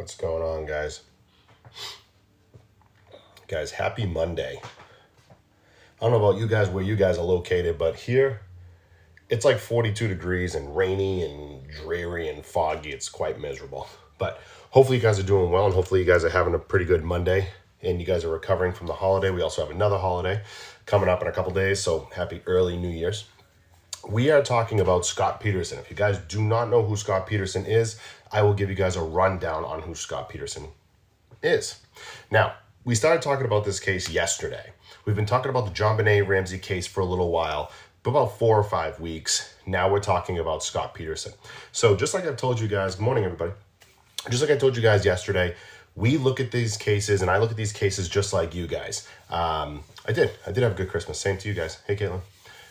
What's going on, guys? Guys, happy Monday. I don't know about you guys, where you guys are located, but here it's like 42 degrees and rainy and dreary and foggy. It's quite miserable. But hopefully you guys are doing well, and hopefully you guys are having a pretty good Monday and you guys are recovering from the holiday. We also have another holiday coming up in a couple days, so happy early New Year's. We are talking about Scott Peterson. If you guys do not know who Scott Peterson is, I will give you guys a rundown on who Scott Peterson is. Now, we started talking about this case yesterday. We've been talking about the JonBenét Ramsey case for a little while, for about 4 or 5 weeks. Now we're talking about Scott Peterson. So just like I've told you guys, good morning, everybody. Just like I told you guys yesterday, we look at these cases, and I look at these cases just like you guys. I did have a good Christmas. Same to you guys. Hey, Caitlin.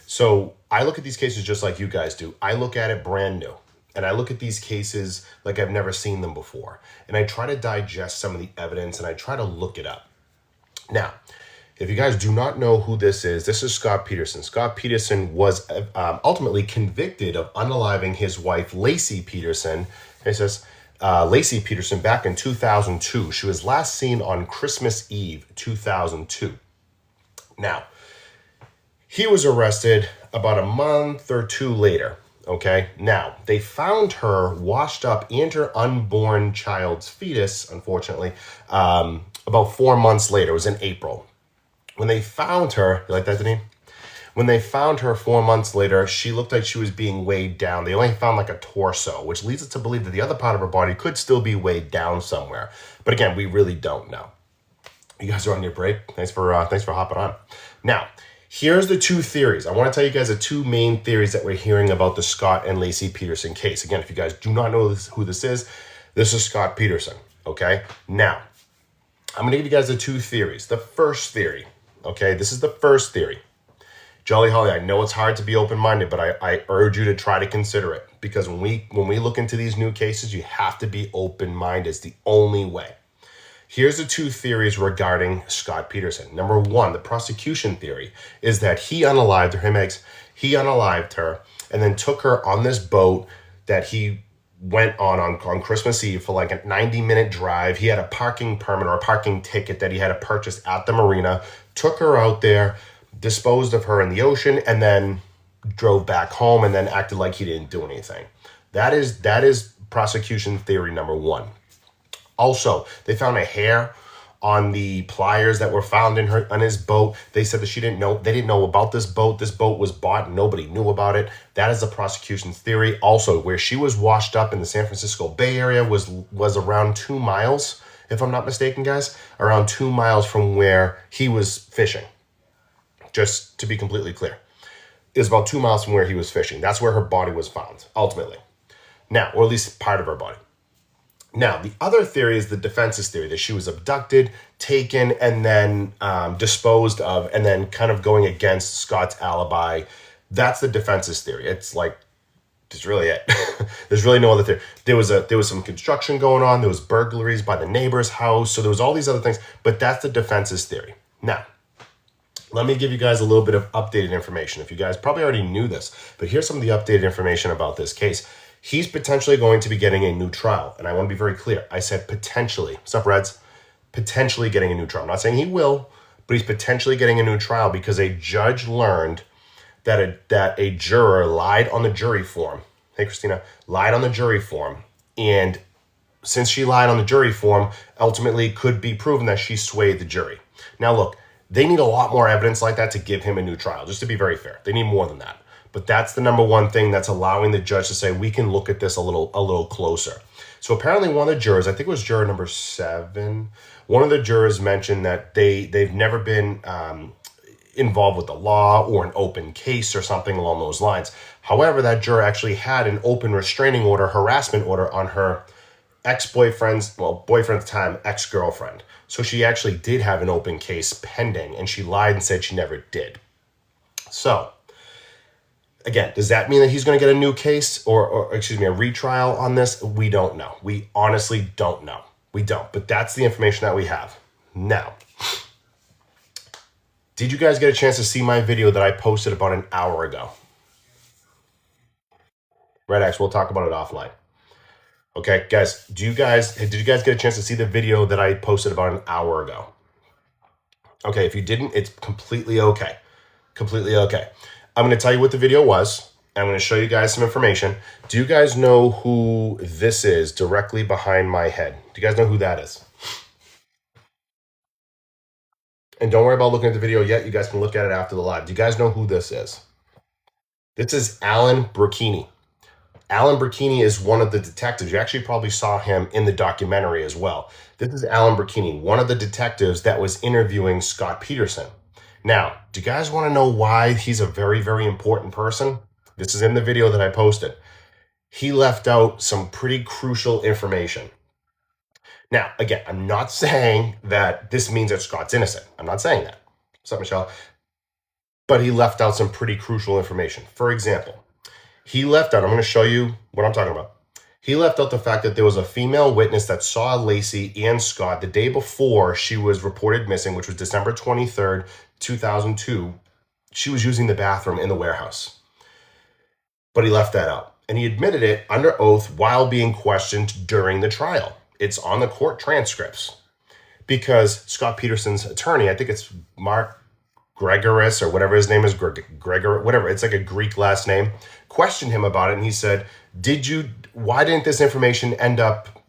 So I look at these cases just like you guys do. I look at it brand new. And I look at these cases like I've never seen them before. And I try to digest some of the evidence, and I try to look it up. Now, if you guys do not know who this is Scott Peterson. Scott Peterson was ultimately convicted of unaliving his wife, Laci Peterson. It says, Laci Peterson back in 2002. She was last seen on Christmas Eve, 2002. Now, he was arrested about a month or two later. Okay, now they found her washed up and her unborn child's fetus, unfortunately, about 4 months later. It was in April. When they found her, you like that, Denise? When they found her 4 months later, she looked like she was being weighed down. They only found like a torso, which leads us to believe that the other part of her body could still be weighed down somewhere. But again, we really don't know. You guys are on your break. Thanks for hopping on. Now, here's the two theories. I want to tell you guys the two main theories that we're hearing about the Scott and Laci Peterson case. Again, if you guys do not know who this is Scott Peterson, okay? Now, I'm going to give you guys the two theories. The first theory, okay? This is the first theory. Jolly Holly, I know it's hard to be open-minded, but I urge you to try to consider it, because when we look into these new cases, you have to be open-minded. It's the only way. Here's the two theories regarding Scott Peterson. Number one, the prosecution theory is that he unalived her and then took her on this boat that he went on Christmas Eve for like a 90-minute drive. He had a parking permit or a parking ticket that he had to purchase at the marina, took her out there, disposed of her in the ocean, and then drove back home and then acted like he didn't do anything. That is prosecution theory number one. Also, they found a hair on the pliers that were found on his boat. They said that they didn't know about this boat. This boat was bought, nobody knew about it. That is the prosecution's theory. Also, where she was washed up in the San Francisco Bay Area was around 2 miles, if I'm not mistaken, guys, around 2 miles from where he was fishing. Just to be completely clear, it was about 2 miles from where he was fishing. That's where her body was found, ultimately. Now, or at least part of her body. Now, the other theory is the defense's theory, that she was abducted, taken, and then disposed of, and then kind of going against Scott's alibi. That's the defense's theory. It's like, that's really it. There's really no other theory. There was some construction going on. There was burglaries by the neighbor's house. So there was all these other things, but that's the defense's theory. Now, let me give you guys a little bit of updated information. If you guys probably already knew this, but here's some of the updated information about this case. He's potentially going to be getting a new trial. And I want to be very clear. I said potentially. What's up, Reds? Potentially getting a new trial. I'm not saying he will, but he's potentially getting a new trial because a judge learned that a juror lied on the jury form. Hey, Christina. Lied on the jury form. And since she lied on the jury form, ultimately could be proven that she swayed the jury. Now, look, they need a lot more evidence like that to give him a new trial, just to be very fair. They need more than that. But that's the number one thing that's allowing the judge to say, we can look at this a little closer. So apparently one of the jurors, I think it was juror number 7, one of the jurors mentioned that they've never been involved with the law or an open case or something along those lines. However, that juror actually had an open restraining order, harassment order on her boyfriend's time, ex-girlfriend. So she actually did have an open case pending, and she lied and said she never did. So, again, does that mean that he's going to get a new case or a retrial on this? We don't know. We honestly don't know. We don't. But that's the information that we have. Now, did you guys get a chance to see my video that I posted about an hour ago? Red X, we'll talk about it offline. Okay, guys, did you guys get a chance to see the video that I posted about an hour ago? Okay, if you didn't, it's completely okay. Completely okay. I'm going to tell you what the video was. I'm going to show you guys some information. Do you guys know who this is directly behind my head? Do you guys know who that is? And don't worry about looking at the video yet. You guys can look at it after the live. Do you guys know who this is? This is Alan Burkini. Alan Burkini is one of the detectives. You actually probably saw him in the documentary as well. This is Alan Burkini, one of the detectives that was interviewing Scott Peterson. Now, do you guys want to know why he's a very, very important person? This is in the video that I posted. He left out some pretty crucial information. Now, again, I'm not saying that this means that Scott's innocent. I'm not saying that. What's up, Michelle? But he left out some pretty crucial information. For example, he left out, I'm going to show you what I'm talking about. He left out the fact that there was a female witness that saw Lacey and Scott the day before she was reported missing, which was December 23rd, 2002. She was using the bathroom in the warehouse. But he left that out. And he admitted it under oath while being questioned during the trial. It's on the court transcripts. Because Scott Peterson's attorney, I think it's Mark Gregoris or whatever his name is, Gregor, whatever, it's like a Greek last name, questioned him about it. And he said, why didn't this information end up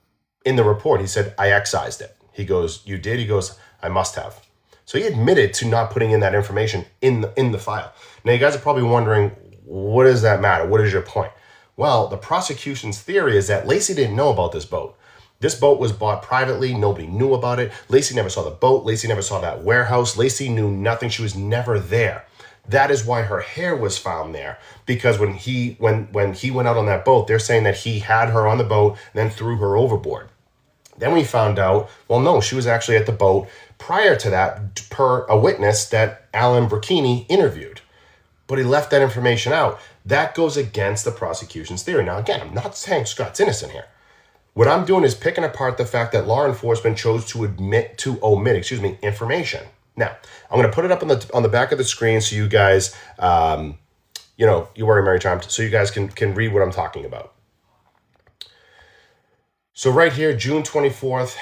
in the report? He said, I excised it. He goes, you did? He goes, I must have. So he admitted to not putting in that information in the file. Now you guys are probably wondering, what does that matter? What is your point? Well, the prosecution's theory is that Lacey didn't know about this boat. This boat was bought privately. Nobody knew about it. Lacey never saw the boat. Lacey never saw that warehouse. Lacey knew nothing. She was never there. That is why her hair was found there. Because when he went out on that boat, they're saying that he had her on the boat and then threw her overboard. Then we found out, well, no, she was actually at the boat prior to that per a witness that Alan Burkini interviewed. But he left that information out. That goes against the prosecution's theory. Now, again, I'm not saying Scott's innocent here. What I'm doing is picking apart the fact that law enforcement chose to omit information. Now, I'm going to put it up on the back of the screen so you guys, you worry, Mary Chimed, so you guys can read what I'm talking about. So right here, June 24th,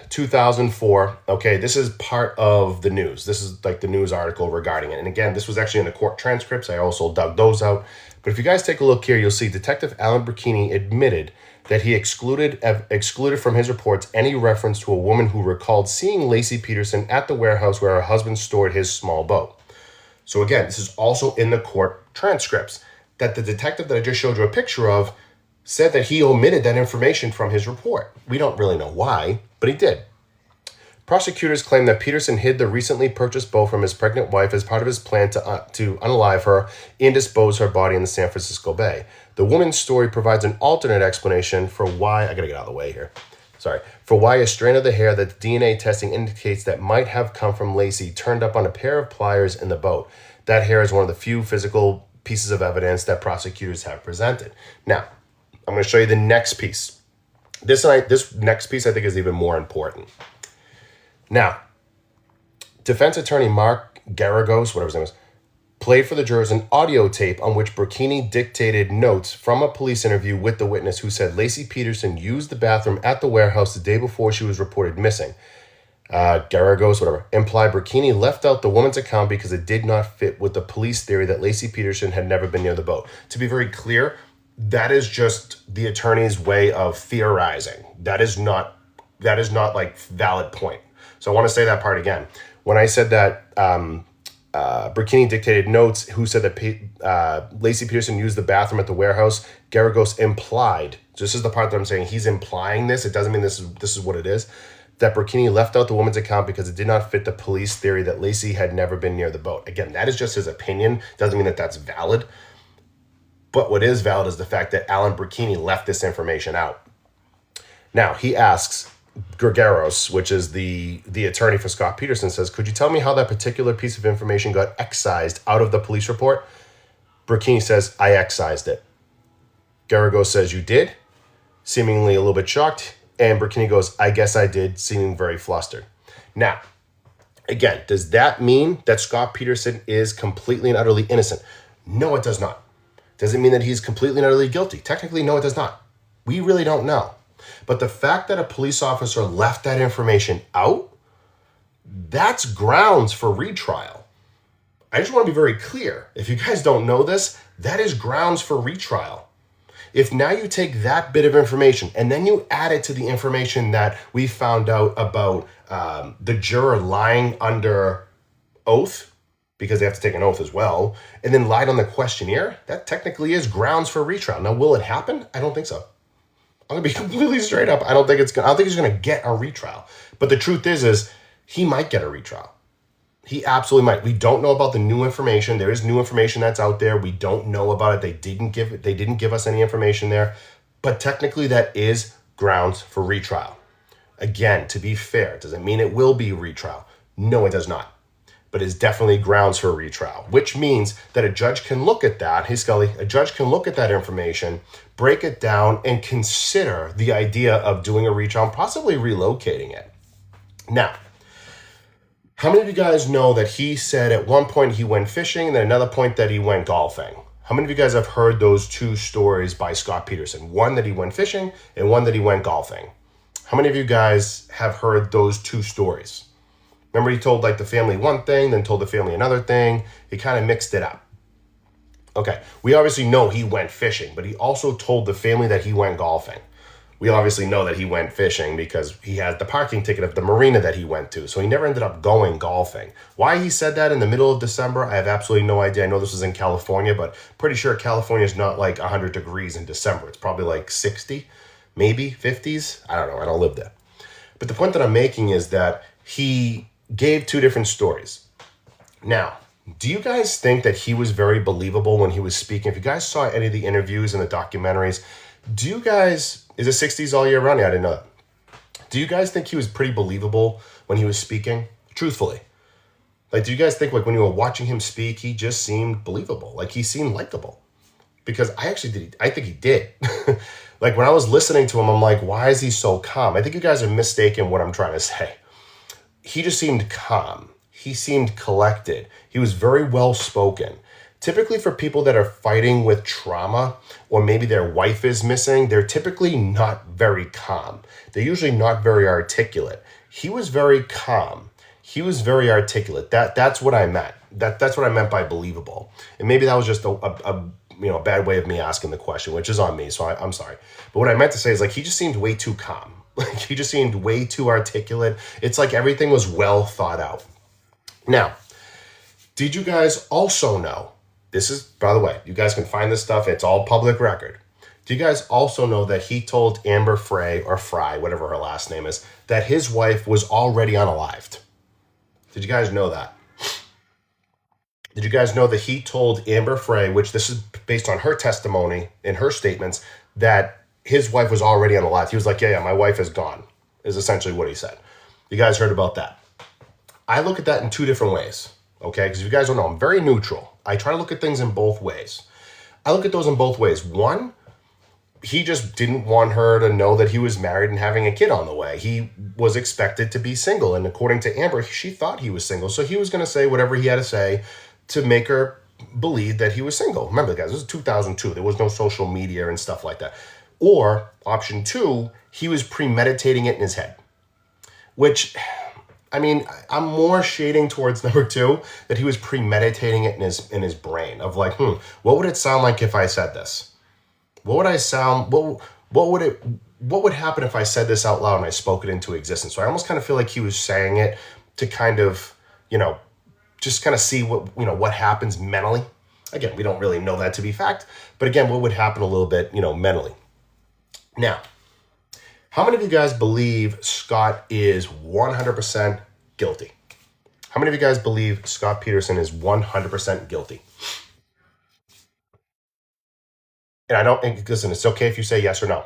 2004. Okay, this is part of the news. This is like the news article regarding it. And again, this was actually in the court transcripts. I also dug those out. But if you guys take a look here, you'll see Detective Alan Burkini admitted that he excluded from his reports any reference to a woman who recalled seeing Lacey Peterson at the warehouse where her husband stored his small boat. So again, this is also in the court transcripts, that the detective that I just showed you a picture of said that he omitted that information from his report. We don't really know why, but he did. Prosecutors claim that Peterson hid the recently purchased boat from his pregnant wife as part of his plan to unalive her and dispose her body in the San Francisco Bay. The woman's story provides an alternate explanation for why, I gotta get out of the way here. For why a strand of the hair that DNA testing indicates that might have come from Lacey turned up on a pair of pliers in the boat. That hair is one of the few physical pieces of evidence that prosecutors have presented. Now, I'm going to show you the next piece. This next piece I think is even more important. Now, defense attorney Mark Garagos, whatever his name is, played for the jurors an audio tape on which Burkini dictated notes from a police interview with the witness who said Lacey Peterson used the bathroom at the warehouse the day before she was reported missing. Garagos, implied Burkini left out the woman's account because it did not fit with the police theory that Lacey Peterson had never been near the boat. To be very clear, that is just the attorney's way of theorizing. That is not like valid point. So I want to say that part again. When I said that Burkini dictated notes, who said that Lacey Peterson used the bathroom at the warehouse, Garagos implied, this is the part that I'm saying, he's implying this, it doesn't mean this is what it is, that Burkini left out the woman's account because it did not fit the police theory that Lacey had never been near the boat. Again, that is just his opinion, doesn't mean that that's valid. But what is valid is the fact that Alan Burkini left this information out. Now, he asks, Gregaros, which is the attorney for Scott Peterson, says, could you tell me how that particular piece of information got excised out of the police report? Burkini says, I excised it. Garagos says, you did? Seemingly a little bit shocked. And Burkini goes, I guess I did, seeming very flustered. Now, again, does that mean that Scott Peterson is completely and utterly innocent? No, it does not. Does it mean that he's completely and utterly guilty? Technically, no, it does not. We really don't know. But the fact that a police officer left that information out, that's grounds for retrial. I just want to be very clear. If you guys don't know this, that is grounds for retrial. If now you take that bit of information and then you add it to the information that we found out about the juror lying under oath, because they have to take an oath as well, and then lied on the questionnaire, that technically is grounds for retrial. Now, will it happen? I don't think so. I'm gonna be completely straight up. I don't think he's gonna get a retrial. But the truth is he might get a retrial. He absolutely might. We don't know about the new information. There is new information that's out there. We don't know about it. They didn't give us any information there. But technically that is grounds for retrial. Again, to be fair, does it mean it will be retrial? No, it does not. But it's definitely grounds for retrial, which means that a judge can look at that. Hey, Scully, a judge can look at that information, break it down, and consider the idea of doing a retrial and possibly relocating it. Now, how many of you guys know that he said at one point he went fishing and then another point that he went golfing? How many of you guys have heard those two stories by Scott Peterson? One that he went fishing and one that he went golfing. How many of you guys have heard those two stories? Remember he told like the family one thing, then told the family another thing. He kind of mixed it up. Okay, we obviously know he went fishing, but he also told the family that he went golfing. We obviously know that he went fishing because he had the parking ticket of the marina that he went to. So he never ended up going golfing. Why he said that in the middle of December, I have absolutely no idea. I know this was in California, but pretty sure California is not like 100 degrees in December. It's probably like 60, maybe 50s. I don't know. I don't live there. But the point that I'm making is that he gave two different stories. Now, do you guys think that he was very believable when he was speaking? If you guys saw any of the interviews and the documentaries, do you guys, is it 60s all year round? Yeah, I didn't know that. Do you guys think he was pretty believable when he was speaking? Truthfully. Like, do you guys think like when you were watching him speak, he just seemed believable? Like he seemed likable? Because I think he did. Like when I was listening to him, I'm like, why is he so calm? I think you guys are mistaken what I'm trying to say. He just seemed calm. He seemed collected. He was very well spoken. Typically for people that are fighting with trauma or maybe their wife is missing, they're typically not very calm. They're usually not very articulate. He was very calm. He was very articulate. That's what I meant. That's what I meant by believable. And maybe that was just a bad way of me asking the question, which is on me. So I'm sorry. But what I meant to say is like he just seemed way too calm. Like he just seemed way too articulate. It's like everything was well thought out. Now, did you guys also know? This is, by the way, you guys can find this stuff. It's all public record. Do you guys also know that he told Amber Frey, or Fry, whatever her last name is, that his wife was already unalived? Did you guys know that? Did you guys know that he told Amber Frey, which this is based on her testimony and her statements, that his wife was already unalived? He was like, yeah, my wife is gone, is essentially what he said. You guys heard about that. I look at that in two different ways, okay? Because if you guys don't know, I'm very neutral. I try to look at things in both ways. I look at those in both ways. One, he just didn't want her to know that he was married and having a kid on the way. He was expected to be single. And according to Amber, she thought he was single. So he was going to say whatever he had to say to make her believe that he was single. Remember, guys, this is 2002. There was no social media and stuff like that. Or option two, he was premeditating it in his head, which, I mean, I'm more shading towards number two, that he was premeditating it in his brain of like, what would it sound like if I said this? What would I sound, what would happen if I said this out loud and I spoke it into existence? So I almost kind of feel like he was saying it to kind of, just kind of see what happens mentally. Again, we don't really know that to be fact, but again, what would happen a little bit, mentally. Now, how many of you guys believe Scott is 100% guilty? How many of you guys believe Scott Peterson is 100% guilty? And I don't think, listen, it's okay if you say yes or no.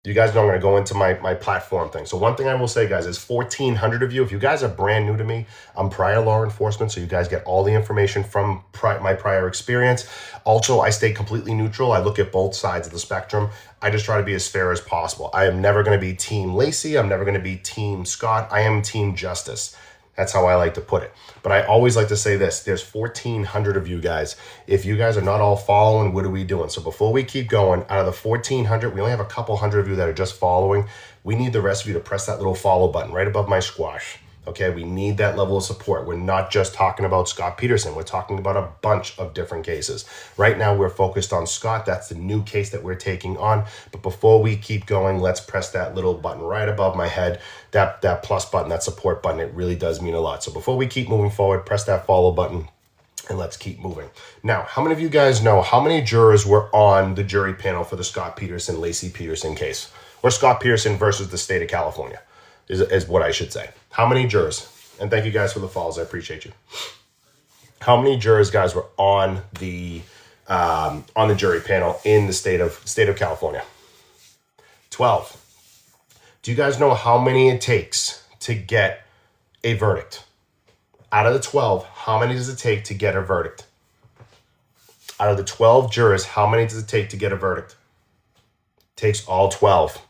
You guys know I'm going to go into my platform thing. So one thing I will say, guys, is 1,400 of you, if you guys are brand new to me, I'm prior law enforcement, so you guys get all the information from my prior experience. Also, I stay completely neutral. I look at both sides of the spectrum. I just try to be as fair as possible. I am never going to be Team Lacey. I'm never going to be Team Scott. I am Team Justice. That's how I like to put it. But I always like to say this. There's 1,400 of you guys. If you guys are not all following, what are we doing? So before we keep going, out of the 1,400, we only have a couple hundred of you that are just following. We need the rest of you to press that little follow button right above my squash. Okay, we need that level of support. We're not just talking about Scott Peterson. We're talking about a bunch of different cases. Right now, we're focused on Scott. That's the new case that we're taking on. But before we keep going, let's press that little button right above my head, that plus button, that support button. It really does mean a lot. So before we keep moving forward, press that follow button and let's keep moving. Now, how many of you guys know how many jurors were on the jury panel for the Scott Peterson, Laci Peterson case? Or Scott Peterson versus the state of California is what I should say. How many jurors? And thank you guys for the follows. I appreciate you. How many jurors, guys, were on the jury panel in the state of California? 12. Do you guys know how many it takes to get a verdict? Out of the 12, how many does it take to get a verdict? Out of the 12 jurors, how many does it take to get a verdict? It takes all 12. It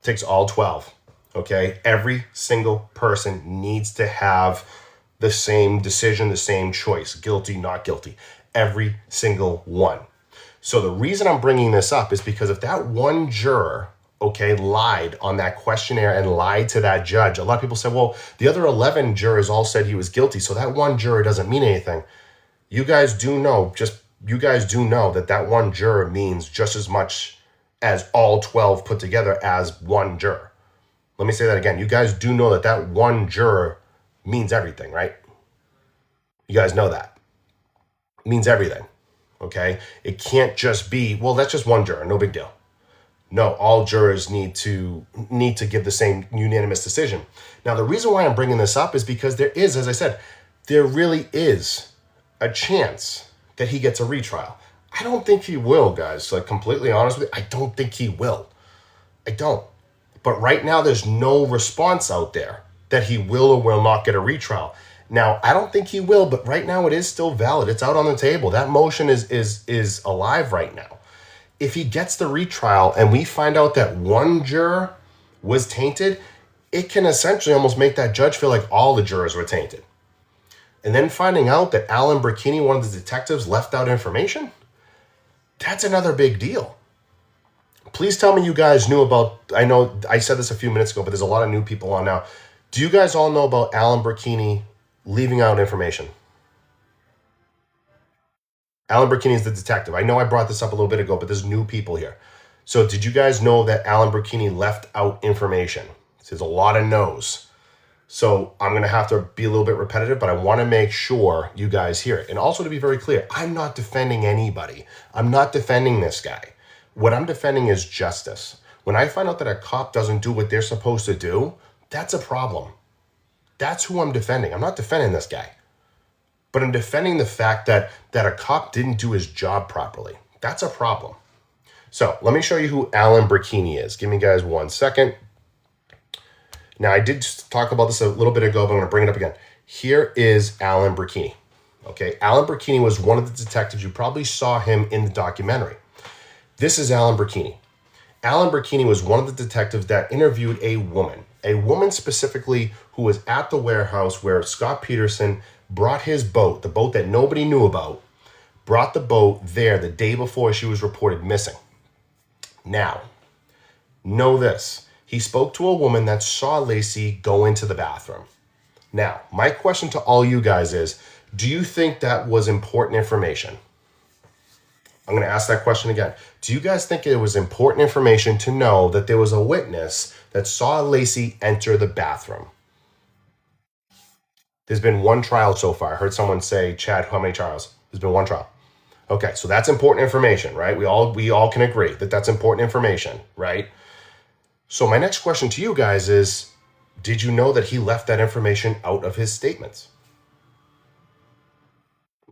takes all 12. Okay, every single person needs to have the same decision, the same choice, guilty, not guilty, every single one. So the reason I'm bringing this up is because if that one juror, okay, lied on that questionnaire and lied to that judge, a lot of people say, well, the other 11 jurors all said he was guilty, so that one juror doesn't mean anything. You guys do know that that one juror means just as much as all 12 put together as one juror. Let me say that again. You guys do know that that one juror means everything, right? You guys know that. It means everything, okay? It can't just be, well, that's just one juror, no big deal. No, all jurors need to give the same unanimous decision. Now, the reason why I'm bringing this up is because there is, as I said, there really is a chance that he gets a retrial. I don't think he will, guys. Like, completely honest with you, I don't think he will. I don't. But right now, there's no response out there that he will or will not get a retrial. Now, I don't think he will, but right now it is still valid. It's out on the table. That motion is alive right now. If he gets the retrial and we find out that one juror was tainted, it can essentially almost make that judge feel like all the jurors were tainted. And then finding out that Alan Burkini, one of the detectives, left out information, that's another big deal. Please tell me you guys knew about, I know I said this a few minutes ago, but there's a lot of new people on now. Do you guys all know about Alan Burkini leaving out information? Alan Burkini is the detective. I know I brought this up a little bit ago, but there's new people here. So did you guys know that Alan Burkini left out information? There's a lot of no's. So I'm going to have to be a little bit repetitive, but I want to make sure you guys hear it. And also to be very clear, I'm not defending anybody. I'm not defending this guy. What I'm defending is justice. When I find out that a cop doesn't do what they're supposed to do, that's a problem. That's who I'm defending. I'm not defending this guy. But I'm defending the fact that a cop didn't do his job properly. That's a problem. So let me show you who Alan Burkini is. Give me guys 1 second. Now, I did talk about this a little bit ago, but I'm going to bring it up again. Here is Alan Burkini. Okay, Alan Burkini was one of the detectives. You probably saw him in the documentary. This is Alan Burkini. Alan Burkini was one of the detectives that interviewed a woman specifically who was at the warehouse where Scott Peterson brought his boat, the boat that nobody knew about, brought the boat there the day before she was reported missing. Now, know this. He spoke to a woman that saw Laci go into the bathroom. Now, my question to all you guys is, do you think that was important information? I'm going to ask that question again. Do you guys think it was important information to know that there was a witness that saw Laci enter the bathroom? There's been one trial so far. I heard someone say, Chad, how many trials? There's been one trial. Okay, so that's important information, right? We all can agree that that's important information, right? So my next question to you guys is, did you know that he left that information out of his statements?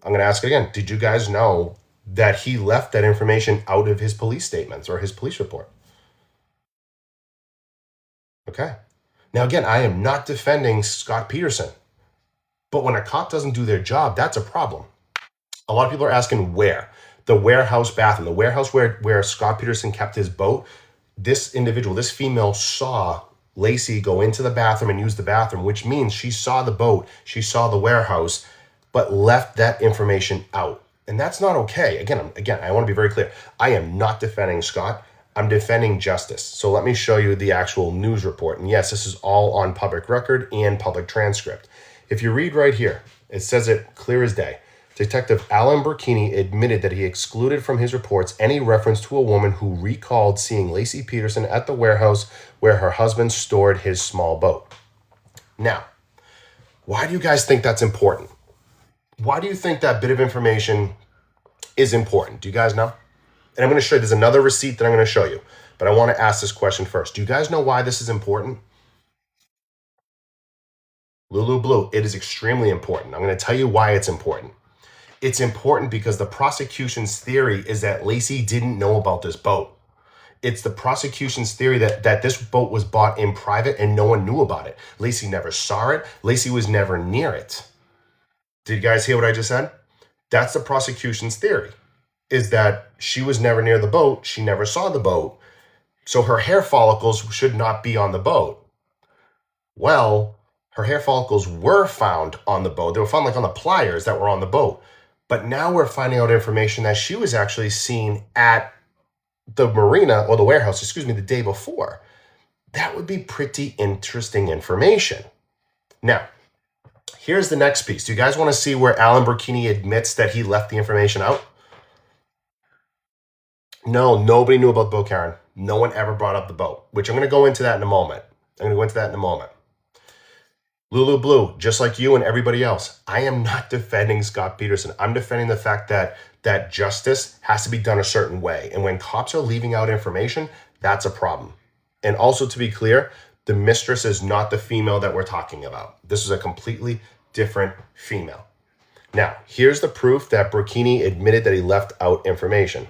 I'm going to ask it again. Did you guys know that he left that information out of his police statements or his police report? Okay. Now, again, I am not defending Scott Peterson, but when a cop doesn't do their job, that's a problem. A lot of people are asking where. The warehouse bathroom, the warehouse where Scott Peterson kept his boat, this individual, this female saw Lacey go into the bathroom and use the bathroom, which means she saw the boat, she saw the warehouse, but left that information out. And that's not okay. Again, I want to be very clear. I am not defending Scott. I'm defending justice. So let me show you the actual news report. And yes, this is all on public record and public transcript. If you read right here, it says it clear as day. Detective Alan Burkini admitted that he excluded from his reports any reference to a woman who recalled seeing Lacey Peterson at the warehouse where her husband stored his small boat. Now, why do you guys think that's important? Why do you think that bit of information is important? Do you guys know? And I'm going to show you, there's another receipt that I'm going to show you, but I want to ask this question first. Do you guys know why this is important? Lulu Blue, it is extremely important. I'm going to tell you why it's important. It's important because the prosecution's theory is that Lacey didn't know about this boat. It's the prosecution's theory that this boat was bought in private and no one knew about it. Lacey never saw it. Lacey was never near it. Did you guys hear what I just said? That's the prosecution's theory, is that she was never near the boat. She never saw the boat. So her hair follicles should not be on the boat. Well, her hair follicles were found on the boat. They were found like on the pliers that were on the boat. But now we're finding out information that she was actually seen at the marina or the warehouse, the day before. That would be pretty interesting information. Now, here's the next piece. Do you guys want to see where Alan Burkini admits that he left the information out? No, nobody knew about the boat, Karen. No one ever brought up the boat, which I'm going to go into that in a moment. Lulu Blue, just like you and everybody else, I am not defending Scott Peterson. I'm defending the fact that justice has to be done a certain way. And when cops are leaving out information, that's a problem. And also, to be clear, the mistress is not the female that we're talking about. This is a completely different female. Now, here's the proof that Burkini admitted that he left out information.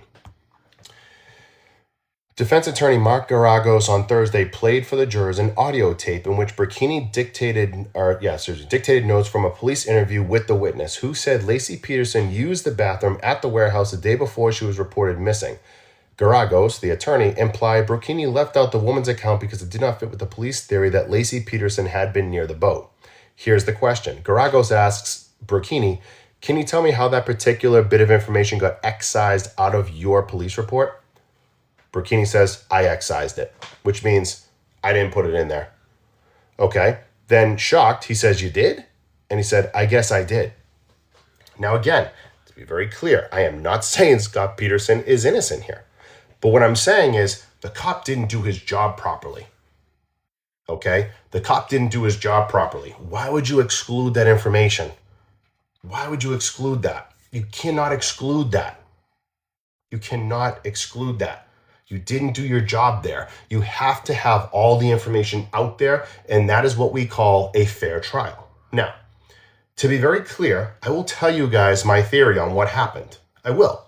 Defense attorney Mark Garagos on Thursday played for the jurors an audio tape in which Burkini dictated notes from a police interview with the witness, who said Lacey Peterson used the bathroom at the warehouse the day before she was reported missing. Garagos, the attorney, implied Burkini left out the woman's account because it did not fit with the police theory that Lacey Peterson had been near the boat. Here's the question. Garagos asks Burkini, can you tell me how that particular bit of information got excised out of your police report? Burkini says, I excised it, which means I didn't put it in there. Okay. Then shocked, he says, you did? And he said, I guess I did. Now, again, to be very clear, I am not saying Scott Peterson is innocent here. But what I'm saying is the cop didn't do his job properly. Okay? The cop didn't do his job properly. Why would you exclude that information? Why would you exclude that? You cannot exclude that. You cannot exclude that. You didn't do your job there. You have to have all the information out there, and that is what we call a fair trial. Now, to be very clear, I will tell you guys my theory on what happened. I will.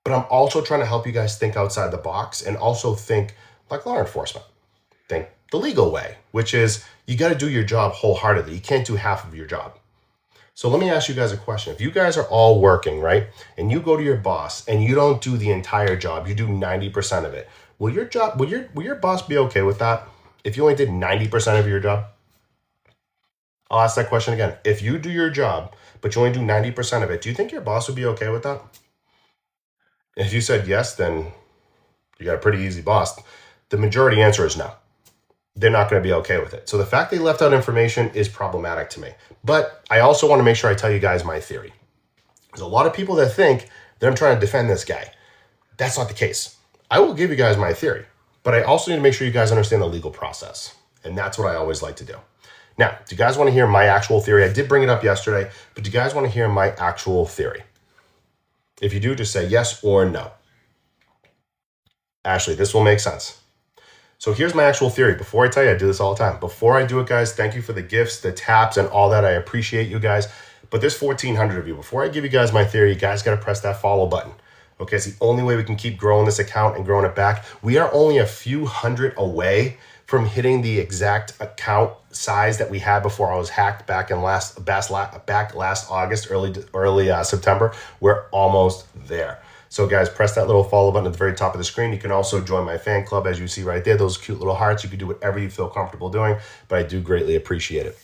But I'm also trying to help you guys think outside the box and also think like law enforcement. Think the legal way, which is you got to do your job wholeheartedly. You can't do half of your job. So let me ask you guys a question. If you guys are all working, right, and you go to your boss and you don't do the entire job, you do 90% of it, will your boss be okay with that if you only did 90% of your job? I'll ask that question again. If you do your job, but you only do 90% of it, do you think your boss would be okay with that? If you said yes, then you got a pretty easy boss. The majority answer is no. They're not going to be okay with it. So the fact they left out information is problematic to me. But I also want to make sure I tell you guys my theory. There's a lot of people that think that I'm trying to defend this guy. That's not the case. I will give you guys my theory, but I also need to make sure you guys understand the legal process. And that's what I always like to do. Now, do you guys want to hear my actual theory? I did bring it up yesterday, but do you guys want to hear my actual theory? If you do, just say yes or no. Ashley, this will make sense. So here's my actual theory. Before I tell you, I do this all the time. Before I do it, guys, thank you for the gifts, the taps, and all that. I appreciate you guys. But there's 1,400 of you. Before I give you guys my theory, you guys got to press that follow button. Okay, it's the only way we can keep growing this account and growing it back. We are only a few hundred away from hitting the exact account size that we had before I was hacked back last August, early September. We're almost there. So guys, press that little follow button at the very top of the screen. You can also join my fan club, as you see right there, those cute little hearts. You can do whatever you feel comfortable doing, but I do greatly appreciate it.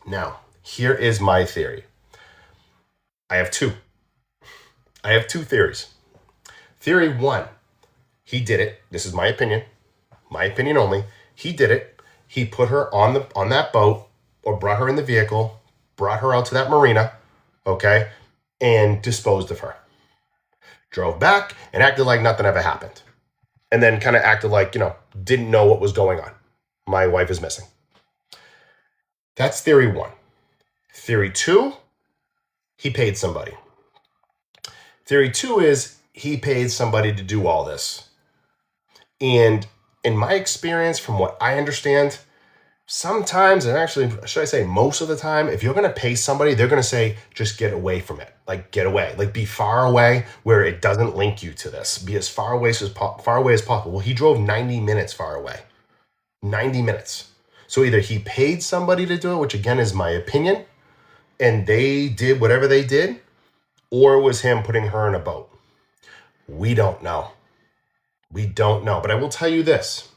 Now, here is my theory. I have two theories. Theory one, he did it. This is my opinion only. He did it. He put her on that boat, or brought her in the vehicle, brought her out to that marina, okay, and disposed of her. Drove back and acted like nothing ever happened. And then kind of acted like, didn't know what was going on. My wife is missing. That's theory one. Theory two, he paid somebody. Theory two is he paid somebody to do all this. And in my experience, from what I understand, sometimes, and actually, should I say most of the time, if you're going to pay somebody, they're going to say, just get away from it. Like, get away. Like, be far away where it doesn't link you to this. Be as far away as possible. Well, he drove 90 minutes far away. 90 minutes. So either he paid somebody to do it, which again is my opinion, and they did whatever they did, or it was him putting her in a boat. We don't know. But I will tell you this.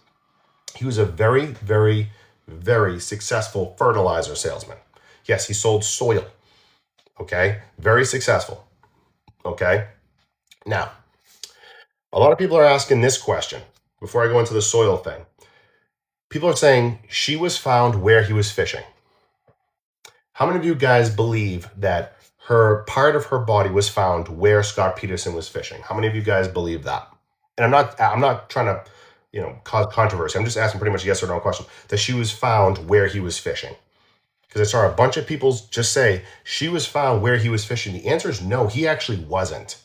He was a very, very, very successful fertilizer salesman. Yes, he sold soil. Okay? Very successful. Okay? Now, a lot of people are asking this question before I go into the soil thing. People are saying she was found where he was fishing. How many of you guys believe that part of her body was found where Scott Peterson was fishing? How many of you guys believe that? And I'm not trying to, cause controversy. I'm just asking pretty much a yes or no question. That she was found where he was fishing. Because I saw a bunch of people just say she was found where he was fishing. The answer is no, he actually wasn't.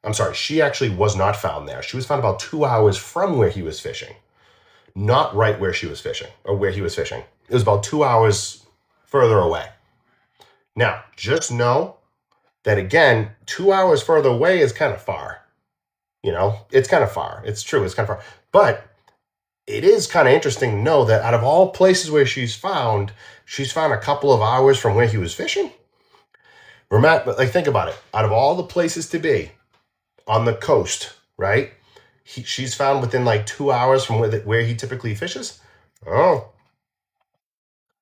I'm sorry, she actually was not found there. She was found about 2 hours from where he was fishing. Not right where she was fishing, or where he was fishing. It was about 2 hours further away. Now, just know that again, 2 hours further away is kind of far. It's kind of far. It's true, it's kind of far. But it is kind of interesting to know that out of all places where she's found a couple of hours from where he was fishing. Think about it. Out of all the places to be on the coast, right? She's found within like 2 hours from where he typically fishes. Oh,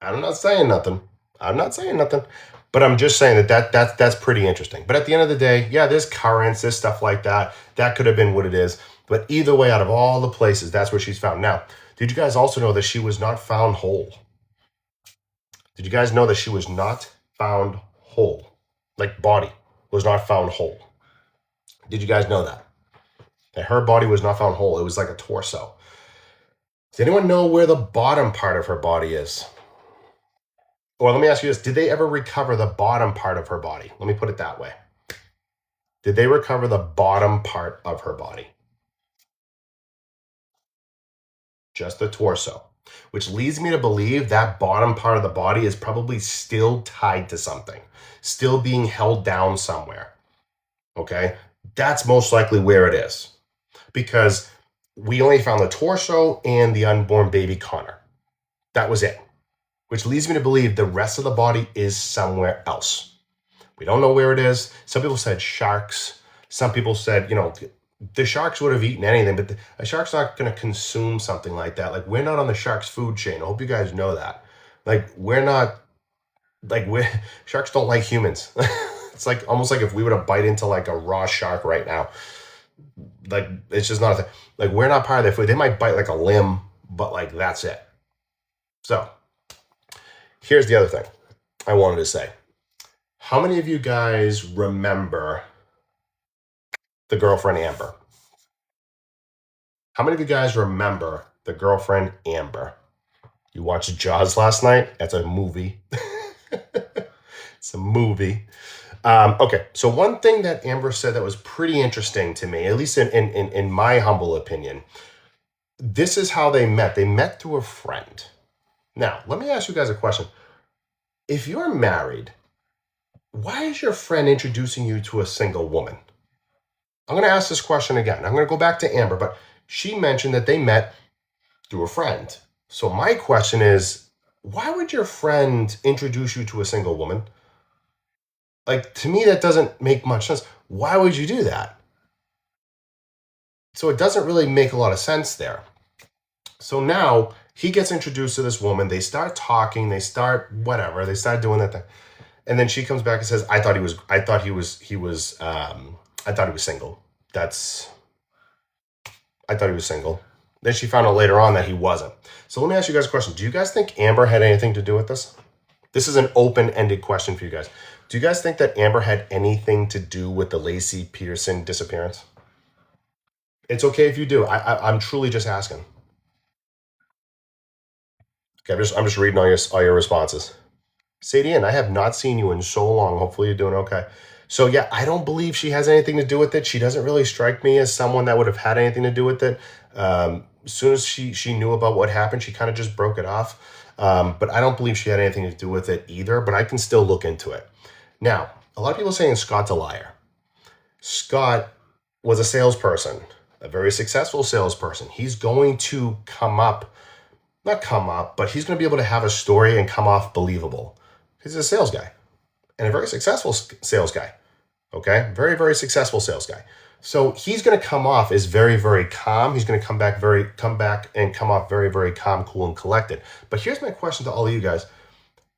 I'm not saying nothing. But I'm just saying that's pretty interesting. But at the end of the day, yeah, there's currents, there's stuff like that. That could have been what it is. But either way, out of all the places, that's where she's found. Now, did you guys also know that she was not found whole? Did you guys know that she was not found whole? Like, body was not found whole. Did you guys know that? That her body was not found whole. It was like a torso. Does anyone know where the bottom part of her body is? Or let me ask you this. Did they ever recover the bottom part of her body? Let me put it that way. Did they recover the bottom part of her body? Just the torso. Which leads me to believe that bottom part of the body is probably still tied to something. Still being held down somewhere. Okay? That's most likely where it is. Because we only found the torso and the unborn baby Connor. That was it. Which leads me to believe the rest of the body is somewhere else. We don't know where it is. Some people said sharks. Some people said, the sharks would have eaten anything, but a shark's not going to consume something like that. Like, we're not on the shark's food chain. I hope you guys know that. Like, sharks don't like humans. It's like almost like if we were to bite into like a raw shark right now. Like, it's just not a thing. Like, we're not part of their food. They might bite like a limb, but like, that's it. So, here's the other thing I wanted to say. How many of you guys remember the girlfriend Amber? How many of you guys remember the girlfriend Amber? You watched Jaws last night? That's a movie. It's a movie. Okay, so one thing that Amber said that was pretty interesting to me, at least in my humble opinion, this is how they met. They met through a friend. Now, let me ask you guys a question. If you're married, why is your friend introducing you to a single woman? I'm going to ask this question again. I'm going to go back to Amber, but she mentioned that they met through a friend. So my question is, why would your friend introduce you to a single woman? Like, to me, that doesn't make much sense. Why would you do that? So it doesn't really make a lot of sense there. So now he gets introduced to this woman. They start talking. They start whatever. They start doing that thing. And then she comes back and says, I thought he was single. I thought he was single. Then she found out later on that he wasn't. So let me ask you guys a question. Do you guys think Amber had anything to do with this? This is an open-ended question for you guys. Do you guys think that Amber had anything to do with the Laci Peterson disappearance? It's okay if you do. I'm truly just asking. Okay, I'm just reading all your responses. Sadie, and I have not seen you in so long. Hopefully you're doing okay. So yeah, I don't believe she has anything to do with it. She doesn't really strike me as someone that would have had anything to do with it. As soon as she knew about what happened, she kind of just broke it off. But I don't believe she had anything to do with it either. But I can still look into it. Now, a lot of people are saying Scott's a liar. Scott was a salesperson, a very successful salesperson. He's going to not come up, but he's going to be able to have a story and come off believable. He's a sales guy and a very successful sales guy. Okay. Very, very successful sales guy. So he's going to come off as very, very calm. He's going to come back and come off very, very calm, cool, and collected. But here's my question to all of you guys.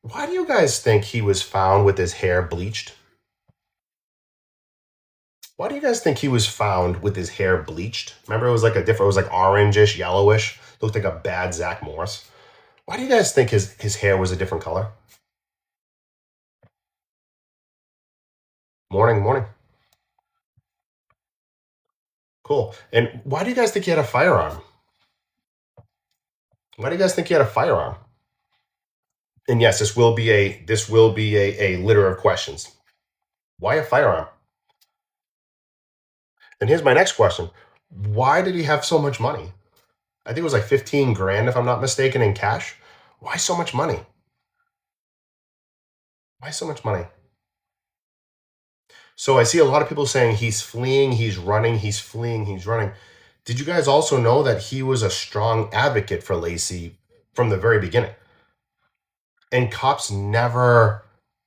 Why do you guys think he was found with his hair bleached? Why do you guys think he was found with his hair bleached? Remember, it was like orangish, yellowish. Looked like a bad Zach Morris. Why do you guys think his hair was a different color? Morning, morning. Cool. And why do you guys think he had a firearm? Why do you guys think he had a firearm? And yes, this will be a litter of questions. Why a firearm? And here's my next question. Why did he have so much money? I think it was like 15 grand, if I'm not mistaken, in cash. Why so much money? Why so much money? So I see a lot of people saying he's fleeing, he's running, he's fleeing, he's running. Did you guys also know that he was a strong advocate for Laci from the very beginning? And cops never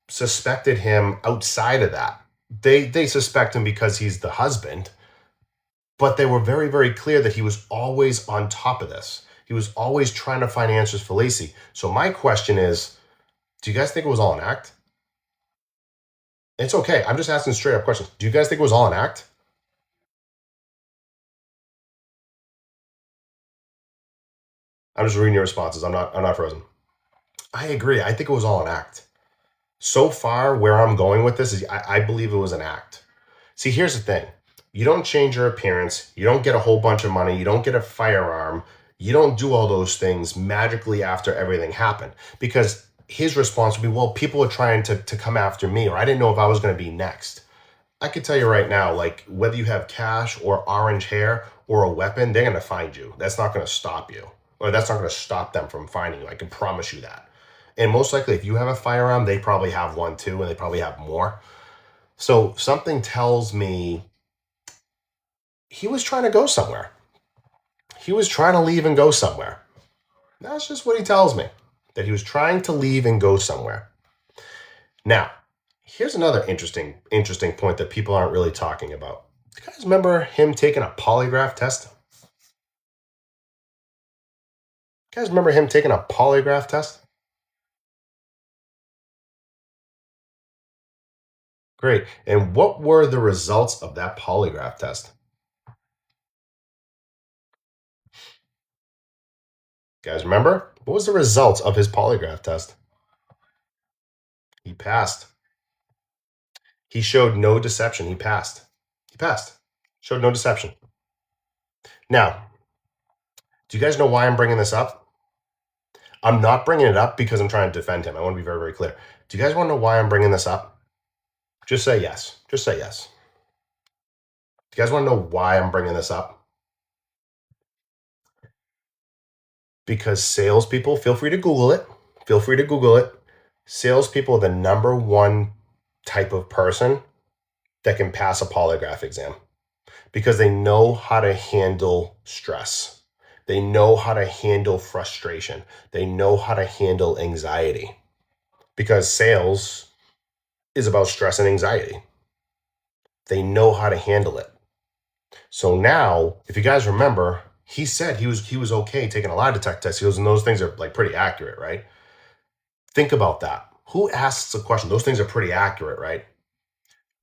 suspected him outside of that. They suspect him because he's the husband, but they were very, very clear that he was always on top of this. He was always trying to find answers for Laci. So my question is, do you guys think it was all an act? It's okay. I'm just asking straight up questions. Do you guys think it was all an act? I'm just reading your responses. I'm not frozen. I agree. I think it was all an act. So far, where I'm going with this is I believe it was an act. See, here's the thing. You don't change your appearance. You don't get a whole bunch of money. You don't get a firearm. You don't do all those things magically after everything happened. Because his response would be, well, people are trying to come after me, or I didn't know if I was going to be next. I could tell you right now, like, whether you have cash or orange hair or a weapon, they're going to find you. That's not going to stop you, or that's not going to stop them from finding you. I can promise you that. And most likely, if you have a firearm, they probably have one too, and they probably have more. So something tells me he was trying to go somewhere. He was trying to leave and go somewhere. That's just what he tells me, that he was trying to leave and go somewhere. Now, here's another interesting point that people aren't really talking about. Do you guys remember him taking a polygraph test? You guys remember him taking a polygraph test? Great. And what were the results of that polygraph test? You guys remember? What was the results of his polygraph test? He passed. He showed no deception. He passed. He passed. Showed no deception. Now, do you guys know why I'm bringing this up? I'm not bringing it up because I'm trying to defend him. I want to be very, very clear. Do you guys want to know why I'm bringing this up? Just say yes. Just say yes. Do you guys want to know why I'm bringing this up? Because salespeople, feel free to Google it. Feel free to Google it. Salespeople are the number one type of person that can pass a polygraph exam because they know how to handle stress. They know how to handle frustration. They know how to handle anxiety because sales is about stress and anxiety. They know how to handle it. So now, if you guys remember, he said he was okay taking a lie detector test. He goes, and those things are like pretty accurate, right? Think about that. Who asks a question? Those things are pretty accurate, right?